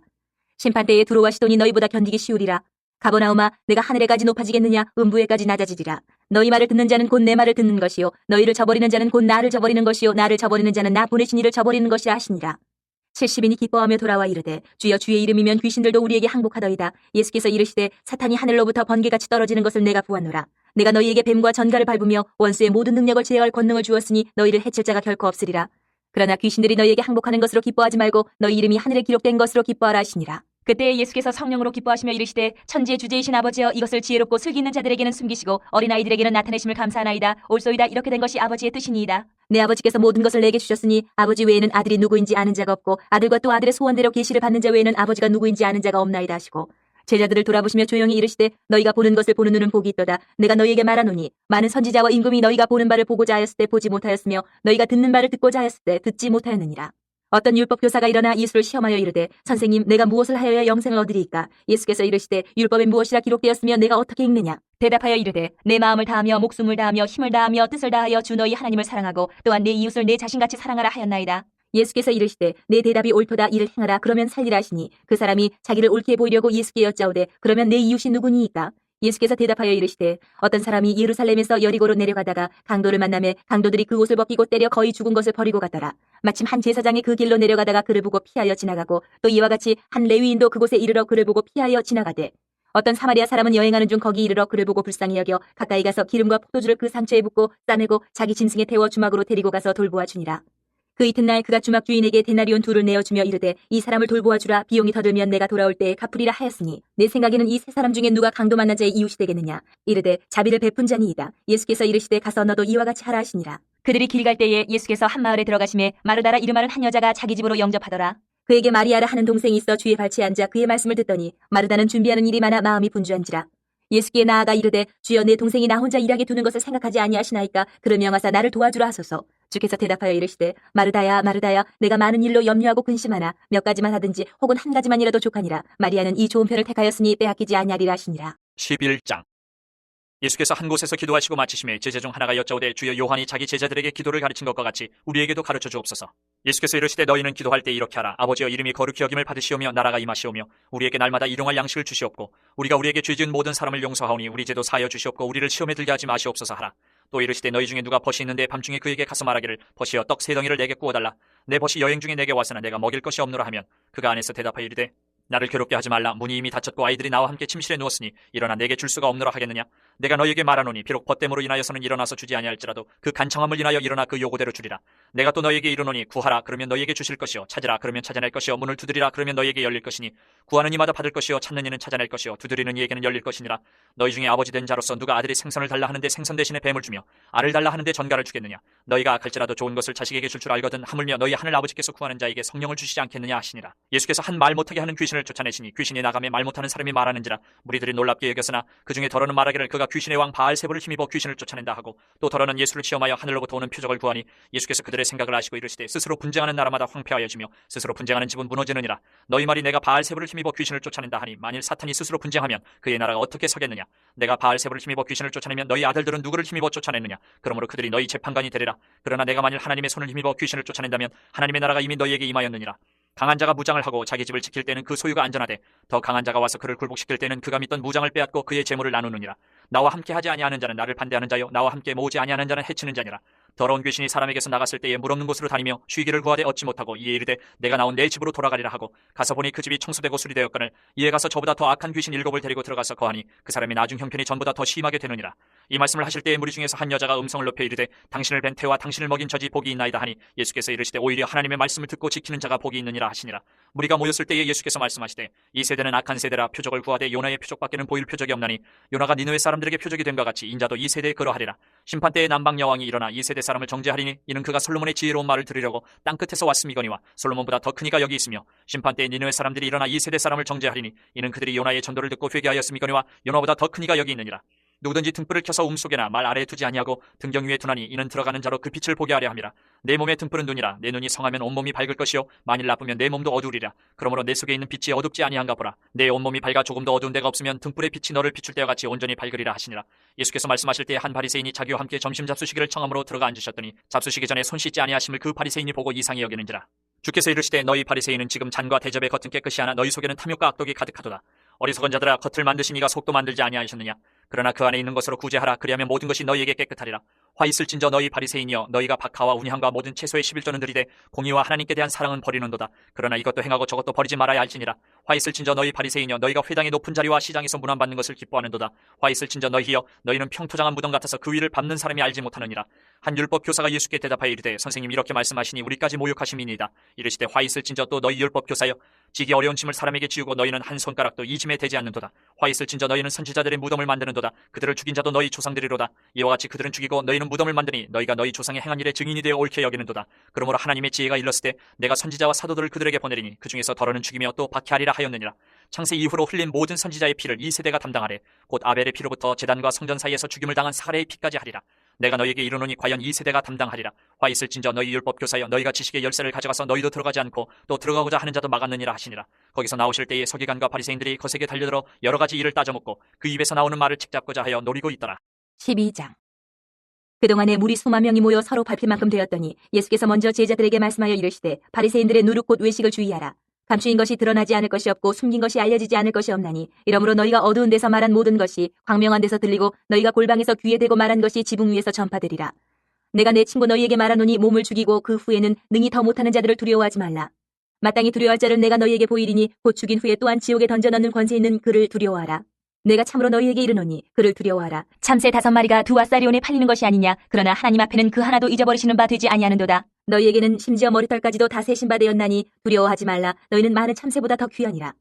심판때에 두로와 시돈이 너희보다 견디기 쉬우리라. 가버나움아 내가 하늘에까지 높아지겠느냐 음부에까지 낮아지리라. 너희 말을 듣는 자는 곧 내 말을 듣는 것이요 너희를 저버리는 자는 곧 나를 저버리는 것이요 나를 저버리는 자는 나 보내신 이를 저버리는 것이라 하시니라. 70인이 기뻐하며 돌아와 이르되 주여 주의 이름이면 귀신들도 우리에게 항복하더이다. 예수께서 이르시되 사탄이 하늘로부터 번개같이 떨어지는 것을 내가 보았노라. 내가 너희에게 뱀과 전갈을 밟으며 원수의 모든 능력을 제어할 권능을 주었으니 너희를 해칠 자가 결코 없으리라. 그러나 귀신들이 너희에게 항복하는 것으로 기뻐하지 말고 너희 이름이 하늘에 기록된 것으로 기뻐하라 하시니라. 그때 예수께서 성령으로 기뻐하시며 이르시되 천지의 주제이신 아버지여 이것을 지혜롭고 슬기 있는 자들에게는 숨기시고 어린아이들에게는 나타내심을 감사하나이다. 옳소이다. 이렇게 된 것이 아버지의 뜻이니이다. 내 아버지께서 모든 것을 내게 주셨으니 아버지 외에는 아들이 누구인지 아는 자가 없고 아들과 또 아들의 소원대로 계시를 받는 자 외에는 아버지가 누구인지 아는 자가 없나이다 하시고 제자들을 돌아보시며 조용히 이르시되 너희가 보는 것을 보는 눈은 복이 있도다. 내가 너희에게 말하노니 많은 선지자와 임금이 너희가 보는 바를 보고자 하였을 때 보지 못하였으며 너희가 듣는 바를 듣고자 하였을 때 듣지 못하였느니라. 어떤 율법 교사가 일어나 예수를 시험하여 이르되 선생님 내가 무엇을 하여야 영생을 얻으리이까? 예수께서 이르시되 율법에 무엇이라 기록되었으며 내가 어떻게 읽느냐? 대답하여 이르되 내 마음을 다하며 목숨을 다하며 힘을 다하며 뜻을 다하여 주 너희 하나님을 사랑하고 또한 내 이웃을 내 자신같이 사랑하라 하였나이다. 예수께서 이르시되 내 대답이 옳도다. 이를 행하라. 그러면 살리라 하시니 그 사람이 자기를 옳게 보이려고 예수께 여짜오되 그러면 내 이웃이 누구니이까? 예수께서 대답하여 이르시되 어떤 사람이 예루살렘에서 여리고로 내려가다가 강도를 만나매 강도들이 그 옷을 벗기고 때려 거의 죽은 것을 버리고 갔더라. 마침 한 제사장이 그 길로 내려가다가 그를 보고 피하여 지나가고 또 이와 같이 한 레위인도 그곳에 이르러 그를 보고 피하여 지나가되 어떤 사마리아 사람은 여행하는 중 거기 이르러 그를 보고 불쌍히 여겨 가까이 가서 기름과 포도주를 그 상처에 붓고 싸매고 자기 짐승에 태워 주막으로 데리고 가서 돌보아 주니라. 그 이튿날 그가 주막 주인에게 데나리온 둘을 내어주며 이르되 이 사람을 돌보아 주라. 비용이 더 들면 내가 돌아올 때에 갚으리라 하였으니 내 생각에는 이 세 사람 중에 누가 강도 만난 자의 이웃이 되겠느냐? 이르되 자비를 베푼 자니이다. 예수께서 이르시되 가서 너도 이와 같이 하라 하시니라. 그들이 길 갈 때에 예수께서 한 마을에 들어가심에 마르다라 이름하는 한 여자가 자기 집으로 영접하더라. 그에게 마리아라 하는 동생이 있어 주의 발치에 앉아 그의 말씀을 듣더니 마르다는 준비하는 일이 많아 마음이 분주한지라. 예수께 나아가 이르되 주여 내 동생이 나 혼자 일하게 두는 것을 생각하지 아니하시나이까? 그를 명하사 나를 도와주라 하소서. 주께서 대답하여 이르시되 마르다야 마르다야 내가 많은 일로 염려하고 근심하나 몇 가지만 하든지 혹은 한 가지만이라도 족하니라. 마리아는 이 좋은 편을 택하였으니 빼앗기지 아니하리라 하시니라. 11장. 예수께서 한 곳에서 기도하시고 마치심에 제자 중 하나가 여짜오되 주여 요한이 자기 제자들에게 기도를 가르친 것과 같이 우리에게도 가르쳐 주옵소서. 예수께서 이르시되 너희는 기도할 때 이렇게 하라. 아버지여 이름이 거룩히 여김을 받으시오며 나라가 임하시오며 우리에게 날마다 일용할 양식을 주시옵고 우리가 우리에게 죄 지은 모든 사람을 용서하오니 우리 죄도 사하여 주시옵고 우리를 시험에 들게 하지 마시옵소서 하라. 또 이르시되 너희 중에 누가 벗이 있는데 밤중에 그에게 가서 말하기를 벗이여 떡 세 덩이를 내게 구워달라. 내 벗이 여행 중에 내게 와서나 내가 먹일 것이 없노라 하면 그가 안에서 대답하여 이르되 나를 괴롭게 하지 말라. 문이 이미 닫혔고 아이들이 나와 함께 침실에 누웠으니 일어나 내게 줄 수가 없노라 하겠느냐? 내가 너희에게 말하노니 비록 벗됨으로 인하여서는 일어나서 주지 아니할지라도 그 간청함을 인하여 일어나 그 요구대로 주리라. 내가 또 너희에게 이르노니 구하라. 그러면 너희에게 주실 것이요 찾으라. 그러면 찾아낼 것이요 문을 두드리라. 그러면 너희에게 열릴 것이니 구하는 이마다 받을 것이요 찾는 이는 찾아낼 것이요 두드리는 이에게는 열릴 것이니라. 너희 중에 아버지 된 자로서 누가 아들이 생선을 달라 하는데 생선 대신에 뱀을 주며 알을 달라 하는데 전갈을 주겠느냐? 너희가 악할지라도 좋은 것을 자식에게 줄 줄 알거든 하물며 너희 하늘 아버지께서 구하는 자에게 성령을 주시지 않겠느냐 하시니라. 예수께서 한 말 못하게 하는 귀신을 쫓아내시니 귀신이 나가매 말 못하는 사람이 말하는지라. 무리들이 놀랍게 여겼으나 그 중에 더러는 말하기를 그가 귀신의 왕 바알세불을 힘입어 귀신을 쫓아낸다 하고 또 더러는 예수를 시험하여 하늘로부터 오는 표적을 구하니 예수께서 그들의 생각을 아시고 이르시되 스스로 분쟁하는 나라마다 황폐하여지며 스스로 분쟁하는 집은 무너지느니라. 너희 말이 내가 바알세불을 힘입어 귀신을 쫓아낸다 하니 만일 사탄이 스스로 분쟁하면 그의 나라가 어떻게 서겠느냐? 내가 바알세불을 힘입어 귀신을 쫓아내면 너희 아들들은 누구를 힘입어 쫓아냈느냐? 그러므로 그들이 너희 재판관이 되리라. 그러나 내가 만일 하나님의 손을 힘입어 귀신을 쫓아낸다면 하나님의 나라가 이미 너희에게 임하였느니라. 강한 자가 무장을 하고 자기 집을 지킬 때는 그 소유가 안전하되 더 강한 자가 와서 그를 굴복시킬 때는 그가 믿던 무장을 빼앗고 그의 재물을 나누느니라. 나와 함께 하지 아니하는 자는 나를 반대하는 자요 나와 함께 모으지 아니하는 자는 해치는 자니라. 더러운 귀신이 사람에게서 나갔을 때에 물 없는 곳으로 다니며 쉬기를 구하되 얻지 못하고 이에 이르되 내가 나온 내 집으로 돌아가리라 하고 가서 보니 그 집이 청소되고 수리되었거늘 이에 가서 저보다 더 악한 귀신 7을 데리고 들어가서 거하니 그 사람의 나중 형편이 전보다 더 심하게 되느니라. 이 말씀을 하실 때에 무리 중에서 한 여자가 음성을 높여 이르되 당신을 뵌 태와 당신을 먹인 저지 복이 있나이다 하니 예수께서 이르시되 오히려 하나님의 말씀을 듣고 지키는 자가 복이 있느니라 하시니라. 무리가 모였을 때에 예수께서 말씀하시되 이 세대는 악한 세대라. 표적을 구하되 요나의 표적밖에는 보일 표적이 없나니 요나가 니느웨 사람들에게 표적이 된 것 같이 인자도 이 세대에 그러하리라. 심판 때에 남방 여왕이 일어나 이 세대 사람을 정죄하리니 이는 그가 솔로몬의 지혜로운 말을 들으려고 땅끝에서 왔음이거니와 솔로몬보다 더 큰 이가 여기 있으며 심판 때에 니느웨 사람들이 일어나 이 세대 사람을 정죄하리니 이는 그들이 요나의 전도를 듣고 회개하였음이거니와 요나보다 더 큰 이가 여기 있느니라. 누구든지 등불을 켜서 움속에나 말 아래에 두지 아니하고 등경 위에 두나니 이는 들어가는 자로 그 빛을 보게 하려 함이라. 내 몸의 등불은 눈이라. 내 눈이 성하면 온몸이 밝을 것이요 만일 나쁘면 내 몸도 어두우리라. 그러므로 내 속에 있는 빛이 어둡지 아니한가 보라. 내 온몸이 밝아 조금도 어두운 데가 없으면 등불의 빛이 너를 비출 때와 같이 온전히 밝으리라 하시니라. 예수께서 말씀하실 때 한 바리새인이 자기와 함께 점심 잡수시기를 청함으로 들어가 앉으셨더니 잡수시기 전에 손 씻지 아니하심을 그 바리새인이 보고 이상히 여기는지라. 주께서 이르시되 너희 바리새인은 지금 잔과 대접의 겉은 깨끗이 하나 너희 속에는 탐욕과 악독이 가득하도다. 어리석은 자들아, 겉을 만드신 이가 속도 만들지 아니하셨느냐. 그러나 그 안에 있는 것으로 구제하라. 그리하면 모든 것이 너희에게 깨끗하리라. 화 있을진저 너희 바리새인이여, 너희가 박하와 운향과 모든 채소의 11조는 들이되 공의와 하나님께 대한 사랑은 버리는도다. 그러나 이것도 행하고 저것도 버리지 말아야 할지니라. 화 있을진저 너희 바리새인이여, 너희가 회당의 높은 자리와 시장에서 문안받는 것을 기뻐하는도다. 화 있을진저 너희여, 너희는 평토장한 무덤 같아서 그 위를 밟는 사람이 알지 못하느니라. 한 율법 교사가 예수께 대답하여 이르되 선생님 이렇게 말씀하시니 우리까지 모욕하심이니이다. 이르시되 화 있을진저 또 너희 율법 교사여, 지기 어려운 짐을 사람에게 지우고 너희는 한 손가락도 이 짐에 대지 않는도다. 화 있을진저 너희는 선지자들의 무덤을 만드는도다. 그들을 죽인 자도 너희 조상들이로다. 이와 같이 그들은 죽이고 너희는 무덤을 만드니 너희가 너희 조상의 행한 일의 증인이 되어 옳게 여기는도다. 그러므로 하나님의 지혜가 일렀을 때 내가 선지자와 사도들을 그들에게 보내리니 그 중에서 덜어는 죽이며 또 박해하리라 하였느니라. 창세 이후로 흘린 모든 선지자의 피를 이 세대가 담당하래. 곧 아벨의 피로부터 제단과 성전 사이에서 죽임을 당한 사가랴의 피까지 하리라. 내가 너희에게 이르노니 과연 이 세대가 담당하리라. 화 있을진저 너희 율법 교사여, 너희가 지식의 열쇠를 가져가서 너희도 들어가지 않고 또 들어가고자 하는 자도 막았느니라 하시니라. 거기서 나오실 때에 서기관과 바리새인들이 거세게 달려들어 여러 가지 일을 따져먹고 그 입에서 나오는 말을 책잡고자 하여 노리고 있더라. 12장. 그동안에 무리 수만 명이 모여 서로 밟힐 만큼 되었더니 예수께서 먼저 제자들에게 말씀하여 이르시되 바리새인들의 누룩 곧 외식을 주의하라. 감추인 것이 드러나지 않을 것이 없고 숨긴 것이 알려지지 않을 것이 없나니 이러므로 너희가 어두운 데서 말한 모든 것이 광명한 데서 들리고 너희가 골방에서 귀에 대고 말한 것이 지붕 위에서 전파되리라. 내가 내 친구 너희에게 말하노니 몸을 죽이고 그 후에는 능히 더 못하는 자들을 두려워하지 말라. 마땅히 두려워할 자를 내가 너희에게 보이리니 곧 죽인 후에 또한 지옥에 던져넣는 권세 있는 그를 두려워하라. 내가 참으로 너희에게 이르노니 그를 두려워하라. 참새 5마리가 2와사리온에 팔리는 것이 아니냐. 그러나 하나님 앞에는 그 하나도 잊어버리시는 바 되지 아니하는도다. 너희에게는 심지어 머리털까지도 다 세신 바 되었나니 두려워하지 말라. 너희는 많은 참새보다 더 귀하니라.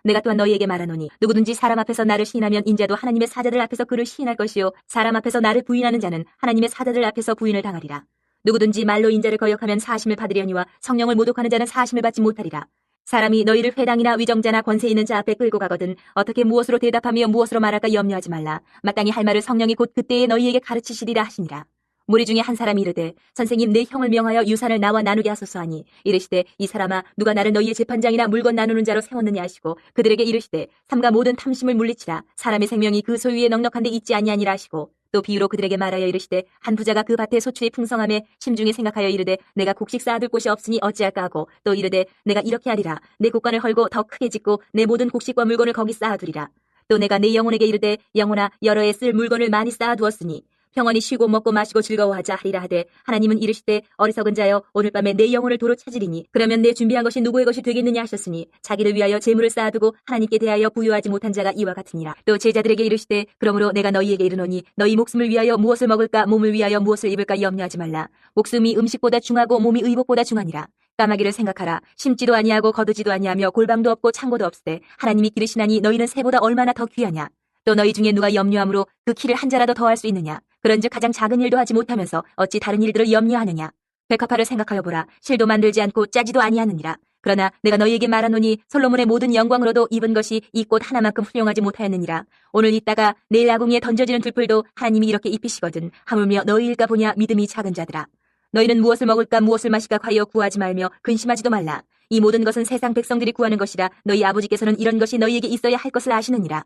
내가 또한 너희에게 말하노니 누구든지 사람 앞에서 나를 시인하면 인자도 하나님의 사자들 앞에서 그를 시인할 것이요 사람 앞에서 나를 부인하는 자는 하나님의 사자들 앞에서 부인을 당하리라. 누구든지 말로 인자를 거역하면 사심을 받으려니와 성령을 모독하는 자는 사심을 받지 못하리라. 사람이 너희를 회당이나 위정자나 권세 있는 자 앞에 끌고 가거든 어떻게 무엇으로 대답하며 무엇으로 말할까 염려하지 말라. 마땅히 할 말을 성령이 곧 그때에 너희에게 가르치시리라 하시니라. 무리 중에 한 사람이 이르되 선생님 내 형을 명하여 유산을 나와 나누게 하소서 하니 이르시되 이 사람아 누가 나를 너희의 재판장이나 물건 나누는 자로 세웠느냐 하시고 그들에게 이르시되 삼가 모든 탐심을 물리치라. 사람의 생명이 그 소유에 넉넉한데 있지 아니하니라 하시고 또 비유로 그들에게 말하여 이르시되 한 부자가 그 밭의 소출이 풍성함에 심중에 생각하여 이르되 내가 곡식 쌓아둘 곳이 없으니 어찌할까 하고 또 이르되 내가 이렇게 하리라. 내 곡간을 헐고 더 크게 짓고 내 모든 곡식과 물건을 거기 쌓아두리라. 또 내가 내 영혼에게 이르되 영혼아 여러 해 쓸 물건을 많이 쌓아두었으니 평안히 쉬고 먹고 마시고 즐거워하자 하리라 하되 하나님은 이르시되 어리석은 자여 오늘 밤에 내 영혼을 도로 찾으리니 그러면 내 준비한 것이 누구의 것이 되겠느냐 하셨으니 자기를 위하여 재물을 쌓아두고 하나님께 대하여 부유하지 못한 자가 이와 같으니라. 또 제자들에게 이르시되 그러므로 내가 너희에게 이르노니 너희 목숨을 위하여 무엇을 먹을까 몸을 위하여 무엇을 입을까 염려하지 말라. 목숨이 음식보다 중하고 몸이 의복보다 중하니라. 까마귀를 생각하라. 심지도 아니하고 거두지도 아니하며 골방도 없고 창고도 없으되 하나님이 기르시나니 너희는 새보다 얼마나 더 귀하냐. 또 너희 중에 누가 염려함으로 그 키를 한 자라도 더할 수 있느냐. 그런즉 가장 작은 일도 하지 못하면서 어찌 다른 일들을 염려하느냐. 백합화를 생각하여 보라. 실도 만들지 않고 짜지도 아니하느니라. 그러나 내가 너희에게 말하노니 솔로몬의 모든 영광으로도 입은 것이 이 꽃 하나만큼 훌륭하지 못하였느니라. 오늘 있다가 내일 아궁이에 던져지는 들풀도 하나님이 이렇게 입히시거든 하물며 너희일까 보냐 믿음이 작은 자들아. 너희는 무엇을 먹을까 무엇을 마실까 하여 구하지 말며 근심하지도 말라. 이 모든 것은 세상 백성들이 구하는 것이라. 너희 아버지께서는 이런 것이 너희에게 있어야 할 것을 아시느니라.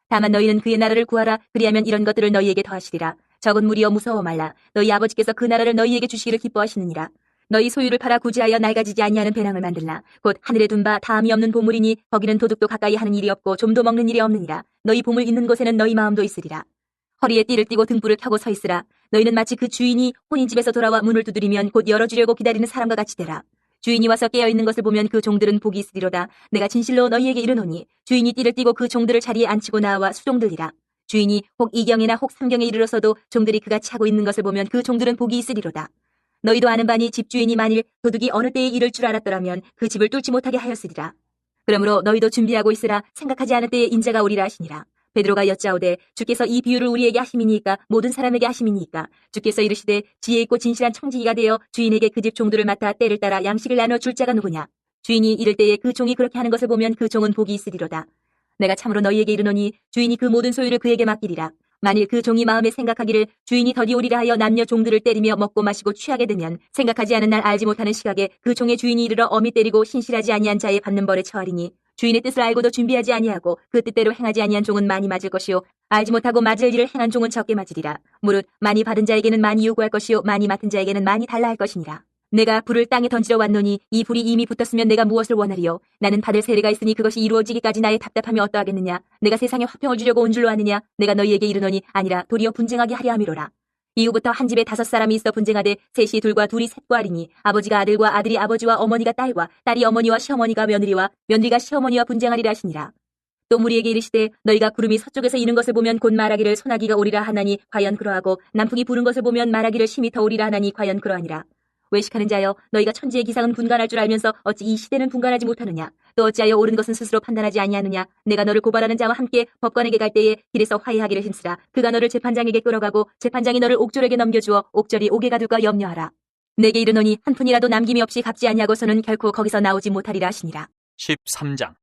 다만 너희는 그의 나라를 구하라. 그리하면 이런 것들을 너희에게 더하시리라. 적은 무리여 무서워 말라. 너희 아버지께서 그 나라를 너희에게 주시기를 기뻐하시느니라. 너희 소유를 팔아 구제하여 낡아지지 아니하는 배낭을 만들라. 곧 하늘에 둔 바 다함이 없는 보물이니 거기는 도둑도 가까이 하는 일이 없고 좀도 먹는 일이 없느니라. 너희 보물 있는 곳에는 너희 마음도 있으리라. 허리에 띠를 띠고 등불을 켜고 서 있으라. 너희는 마치 그 주인이 혼인 집에서 돌아와 문을 두드리면 곧 열어주려고 기다리는 사람과 같이 되라. 주인이 와서 깨어있는 것을 보면 그 종들은 복이 있으리로다. 내가 진실로 너희에게 이르노니 주인이 띠를 띠고 그 종들을 자리에 앉히고 나와 수종들리라. 주인이 혹 2경이나 혹 3경에 이르러서도 종들이 그같이 하고 있는 것을 보면 그 종들은 복이 있으리로다. 너희도 아는 바니 집주인이 만일 도둑이 어느 때에 이를 줄 알았더라면 그 집을 뚫지 못하게 하였으리라. 그러므로 너희도 준비하고 있으라. 생각하지 않을 때에 인자가 오리라 하시니라. 베드로가 여짜오되 주께서 이 비유를 우리에게 하심이니까 모든 사람에게 하심이니까. 주께서 이르시되 지혜 있고 진실한 청지기가 되어 주인에게 그 집 종들을 맡아 때를 따라 양식을 나눠 줄 자가 누구냐. 주인이 이를 때에 그 종이 그렇게 하는 것을 보면 그 종은 복이 있으리로다. 내가 참으로 너희에게 이르노니 주인이 그 모든 소유를 그에게 맡기리라. 만일 그 종이 마음에 생각하기를 주인이 더디 오리라 하여 남녀 종들을 때리며 먹고 마시고 취하게 되면 생각하지 않은 날 알지 못하는 시각에 그 종의 주인이 이르러 엄히 때리고 신실하지 아니한 자의 받는 벌에 처하리니 주인의 뜻을 알고도 준비하지 아니하고 그 뜻대로 행하지 아니한 종은 많이 맞을 것이요 알지 못하고 맞을 일을 행한 종은 적게 맞으리라. 무릇 많이 받은 자에게는 많이 요구할 것이요 많이 맡은 자에게는 많이 달라 할 것이니라. 내가 불을 땅에 던지러 왔노니 이 불이 이미 붙었으면 내가 무엇을 원하리요? 나는 받을 세례가 있으니 그것이 이루어지기까지 나의 답답함이 어떠하겠느냐? 내가 세상에 화평을 주려고 온 줄로 아느냐? 내가 너희에게 이르노니 아니라 도리어 분쟁하게 하려 함이로라. 이후부터 한 집에 5사람이 있어 분쟁하되 셋이 둘과 둘이 셋과 하리니 아버지가 아들과 아들이 아버지와 어머니가 딸과 딸이 어머니와 시어머니가 며느리와 며느리가 시어머니와 분쟁하리라 하시니라. 또 무리에게 이르시되 너희가 구름이 서쪽에서 이는 것을 보면 곧 말하기를 소나기가 오리라 하나니 과연 그러하고 남풍이 부는 것을 보면 말하기를 심히 더 오리라 하나니 과연 그러하니라. 외식하는 자여 너희가 천지의 기상은 분간할 줄 알면서 어찌 이 시대는 분간하지 못하느냐? 또 어찌하여 옳은 것은 스스로 판단하지 아니하느냐? 내가 너를 고발하는 자와 함께 법관에게 갈 때에 길에서 화해하기를 힘쓰라. 그가 너를 재판장에게 끌어가고 재판장이 너를 옥졸에게 넘겨주어 옥졸이 옥에 가둘까 염려하라. 내게 이르노니 한 푼이라도 남김이 없이 갚지 아니하고서는 결코 거기서 나오지 못하리라 하시니라. 13장.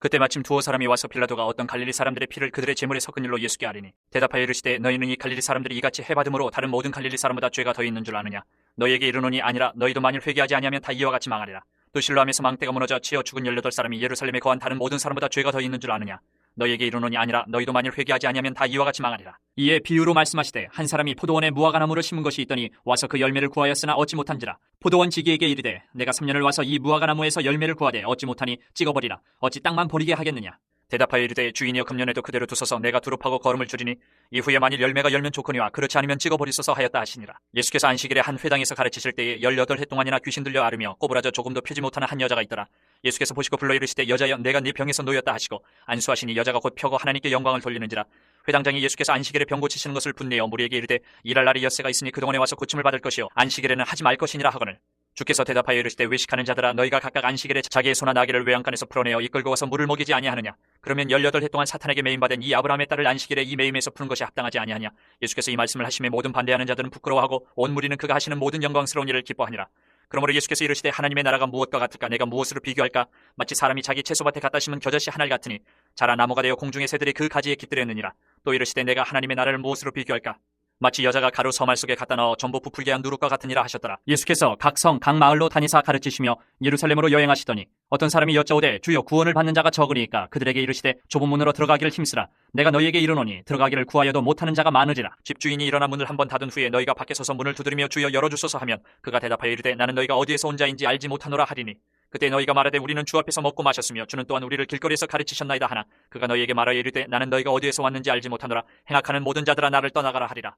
그때 마침 두어 사람이 와서 빌라도가 어떤 갈릴리 사람들의 피를 그들의 제물에 섞은 일로 예수께 아뢰니 대답하여 이르시되 너희는 이 갈릴리 사람들이 이같이 해받음으로 다른 모든 갈릴리 사람보다 죄가 더 있는 줄 아느냐? 너희에게 이르노니 아니라 너희도 만일 회개하지 아니하면 다 이와 같이 망하리라. 또 실로암에서 망대가 무너져 치어 죽은 18사람이 예루살렘에 거한 다른 모든 사람보다 죄가 더 있는 줄 아느냐? 너희에게 이르노니 아니라 너희도 만일 회개하지 아니하면 다 이와 같이 망하리라. 이에 비유로 말씀하시되 한 사람이 포도원에 무화과나무를 심은 것이 있더니 와서 그 열매를 구하였으나 얻지 못한지라. 포도원 지기에게 이르되 내가 3년을 와서 이 무화과나무에서 열매를 구하되 얻지 못하니 찍어버리라. 어찌 땅만 버리게 하겠느냐? 대답하여 이르되 주인이여 금년에도 그대로 두소서 내가 두릅하고 거름을 줄이니 이후에 만일 열매가 열면 좋거니와 그렇지 않으면 찍어버리소서 하였다 하시니라. 예수께서 안식일에 한 회당에서 가르치실 때에 18해 동안이나 귀신 들려 앓으며 꼬부라져 조금도 펴지 못하는 한 여자가 있더라. 예수께서 보시고 불러 이르시되 여자여 내가 네 병에서 놓였다 하시고 안수하시니 여자가 곧 펴고 하나님께 영광을 돌리는지라. 회당장이 예수께서 안식일에 병 고치시는 것을 분내어 무리에게 이르되 일할 날이 엿새가 있으니 그동안에 와서 고침을 받을 것이요 안식일에는 하지 말 것이니라 하거늘. 주께서 대답하여 이르시되 외식하는 자들아 너희가 각각 안식일에 자기의 소나 나귀를 외양간에서 풀어내어 이끌고 와서 물을 먹이지 아니하느냐? 그러면 18해 동안 사탄에게 매임받은 이 아브라함의 딸을 안식일에 이 매임에서 푸는 것이 합당하지 아니하냐? 예수께서 이 말씀을 하심에 모든 반대하는 자들은 부끄러워하고 온 무리는 그가 하시는 모든 영광스러운 일을 기뻐하니라. 그러므로 예수께서 이르시되 하나님의 나라가 무엇과 같을까? 내가 무엇으로 비교할까? 마치 사람이 자기 채소밭에 갖다 심은 겨자씨 하나를 같으니 자라 나무가 되어 공중의 새들이 그 가지에 깃들였느니라. 또 이르시되 내가 하나님의 나라를 무엇으로 비교할까? 마치 여자가 가루 서말 속에 갖다 넣어 전부 부풀게 한 누룩과 같으니라 하셨더라. 예수께서 각 성, 각 마을로 다니사 가르치시며 예루살렘으로 여행하시더니 어떤 사람이 여짜오되 주여 구원을 받는 자가 적으니까 그들에게 이르시되 좁은 문으로 들어가기를 힘쓰라. 내가 너희에게 이르노니 들어가기를 구하여도 못하는 자가 많으리라. 집주인이 일어나 문을 한번 닫은 후에 너희가 밖에 서서 문을 두드리며 주여 열어주소서 하면 그가 대답하여 이르되 나는 너희가 어디에서 온 자인지 알지 못하노라 하리니 그때 너희가 말하되 우리는 주 앞에서 먹고 마셨으며 주는 또한 우리를 길거리에서 가르치셨나이다 하나 그가 너희에게 말하여 이르되 나는 너희가 어디에서 왔는지 알지 못하노라. 행악하는 모든 자들아 나를 떠나가라 하리라.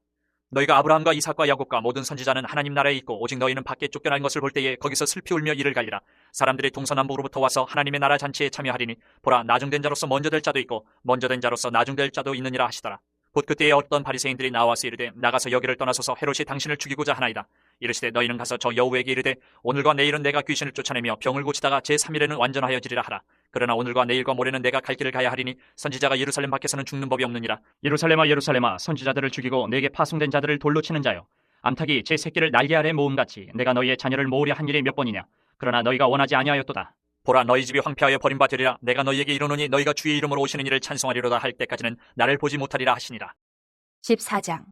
너희가 아브라함과 이삭과 야곱과 모든 선지자는 하나님 나라에 있고 오직 너희는 밖에 쫓겨난 것을 볼 때에 거기서 슬피 울며 이를 갈리라. 사람들이 동서남북으로부터 와서 하나님의 나라 잔치에 참여하리니 보라 나중된 자로서 먼저 될 자도 있고 먼저 된 자로서 나중될 자도 있느니라 하시더라. 곧 그때에 어떤 바리새인들이 나와서 이르되 나가서 여기를 떠나소서 헤롯이 당신을 죽이고자 하나이다. 이르시되 너희는 가서 저 여우에게 이르되 오늘과 내일은 내가 귀신을 쫓아내며 병을 고치다가 제3일에는 완전하여지리라 하라. 그러나 오늘과 내일과 모레는 내가 갈 길을 가야 하리니 선지자가 예루살렘 밖에서는 죽는 법이 없느니라. 예루살렘아 예루살렘아 선지자들을 죽이고 내게 파송된 자들을 돌로 치는 자여 암탉이 제 새끼를 날개 아래 모음같이 내가 너희의 자녀를 모으려 한 일이 몇 번이냐. 그러나 너희가 원하지 아니하였도다. 보라 너희 집이 황폐하여 버림바 되리라. 내가 너희에게 이르노니 너희가 주의 이름으로 오시는 이를 찬송하리로다 할 때까지는 나를 보지 못하리라 하시니라. 14장.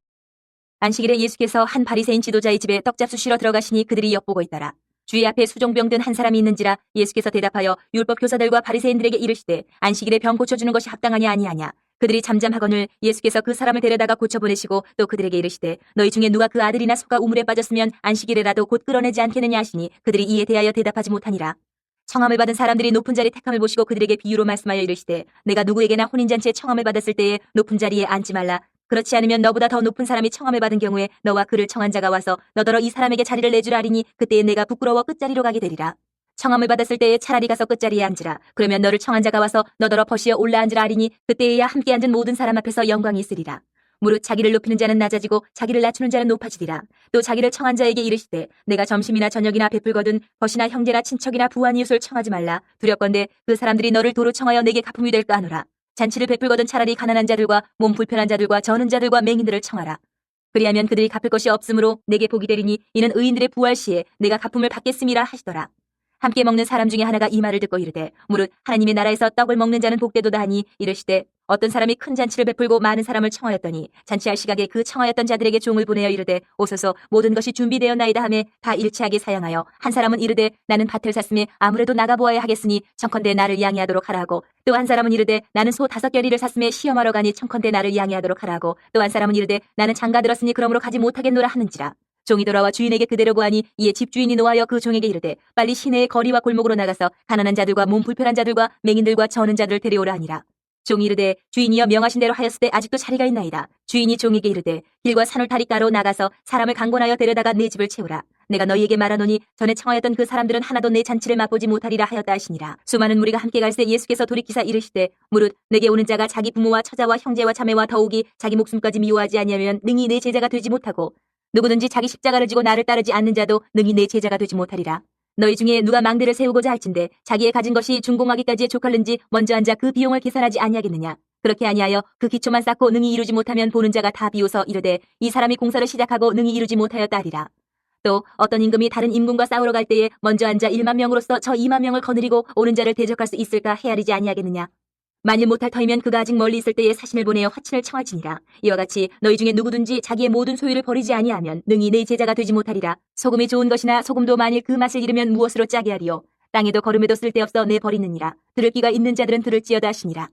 안식일에 예수께서 한 바리새인 지도자의 집에 떡잡수시러 들어가시니 그들이 엿보고 있더라. 주의 앞에 수종병 든 한 사람이 있는지라. 예수께서 대답하여 율법 교사들과 바리새인들에게 이르시되 안식일에 병 고쳐주는 것이 합당하냐 아니하냐. 그들이 잠잠하거늘 예수께서 그 사람을 데려다가 고쳐보내시고 또 그들에게 이르시되 너희 중에 누가 그 아들이나 소가 우물에 빠졌으면 안식일에라도 곧 끌어내지 않겠느냐 하시니 그들이 이에 대하여 대답하지 못하니라. 청함을 받은 사람들이 높은 자리 택함을 보시고 그들에게 비유로 말씀하여 이르시되 내가 누구에게나 혼인잔치에 청함을 받았을 때에 높은 자리에 앉지 말라. 그렇지 않으면 너보다 더 높은 사람이 청함을 받은 경우에 너와 그를 청한 자가 와서 너더러 이 사람에게 자리를 내주라 하리니 그때에 내가 부끄러워 끝자리로 가게 되리라. 청함을 받았을 때에 차라리 가서 끝자리에 앉으라. 그러면 너를 청한 자가 와서 너더러 버시어 올라앉으라 하리니 그때에야 함께 앉은 모든 사람 앞에서 영광이 있으리라. 무릇 자기를 높이는 자는 낮아지고 자기를 낮추는 자는 높아지리라. 또 자기를 청한 자에게 이르시되 내가 점심이나 저녁이나 베풀거든 벗이나 형제나 친척이나 부한 이웃을 청하지 말라. 두렵건대 그 사람들이 너를 도로 청하여 내게 가품이 될까 하노라. 잔치를 베풀거든 차라리 가난한 자들과 몸 불편한 자들과 저는 자들과 맹인들을 청하라. 그리하면 그들이 갚을 것이 없으므로 내게 복이 되리니 이는 의인들의 부활 시에 내가 가품을 받겠음이라 하시더라. 함께 먹는 사람 중에 하나가 이 말을 듣고 이르되 무릇 하나님의 나라에서 떡을 먹는 자는 복되도다 하니 이르시되 어떤 사람이 큰 잔치를 베풀고 많은 사람을 청하였더니 잔치할 시각에 그 청하였던 자들에게 종을 보내어 이르되 오소서 모든 것이 준비되었나이다 하매 다 일치하게 사양하여 한 사람은 이르되 나는 밭을 샀으니 아무래도 나가보아야 하겠으니 청컨대 나를 양해하도록 하라 하고 또 한 사람은 이르되 나는 소 5겨리를 샀으며 시험하러 가니 청컨대 나를 양해하도록 하라 하고 또 한 사람은 이르되 나는 장가 들었으니 그러므로 가지 못하겠노라 하는지라. 종이 돌아와 주인에게 그대로 고하니 이에 집주인이 노하여 그 종에게 이르되 빨리 시내의 거리와 골목으로 나가서 가난한 자들과 몸 불편한 자들과 맹인들과 저는 자들을 데려오라 하니라. 종이 이르되 주인이여 명하신 대로 하였을 때 아직도 자리가 있나이다. 주인이 종에게 이르되 길과 산울 다리가로 나가서 사람을 강권하여 데려다가 내 집을 채우라. 내가 너희에게 말하노니 전에 청하였던 그 사람들은 하나도 내 잔치를 맛보지 못하리라 하였다 하시니라. 수많은 무리가 함께 갈새 예수께서 돌이키사 이르시되 무릇 내게 오는 자가 자기 부모와 처자와 형제와 자매와 더욱이 자기 목숨까지 미워하지 아니하면 능히 내 제자가 되지 못하고 누구든지 자기 십자가를 지고 나를 따르지 않는 자도 능히 내 제자가 되지 못하리라. 너희 중에 누가 망대를 세우고자 할진대 자기의 가진 것이 준공하기까지에 족할는지 먼저 앉아 그 비용을 계산하지 아니하겠느냐. 그렇게 아니하여 그 기초만 쌓고 능히 이루지 못하면 보는 자가 다 비웃어 이르되 이 사람이 공사를 시작하고 능히 이루지 못하였다 하리라. 또 어떤 임금이 다른 임금과 싸우러 갈 때에 먼저 앉아 1만 명으로서 저 2만 명을 거느리고 오는 자를 대적할 수 있을까 헤아리지 아니하겠느냐. 만일 못할 터이면 그가 아직 멀리 있을 때에 사신을 보내어 화친을 청할지니라. 이와 같이 너희 중에 누구든지 자기의 모든 소유를 버리지 아니하면 능히 내 제자가 되지 못하리라. 소금이 좋은 것이나 소금도 만일 그 맛을 잃으면 무엇으로 짜게 하리요. 땅에도 거름에도 쓸데없어 내 버리느니라. 들을 귀가 있는 자들은 들을지어다 하시니라.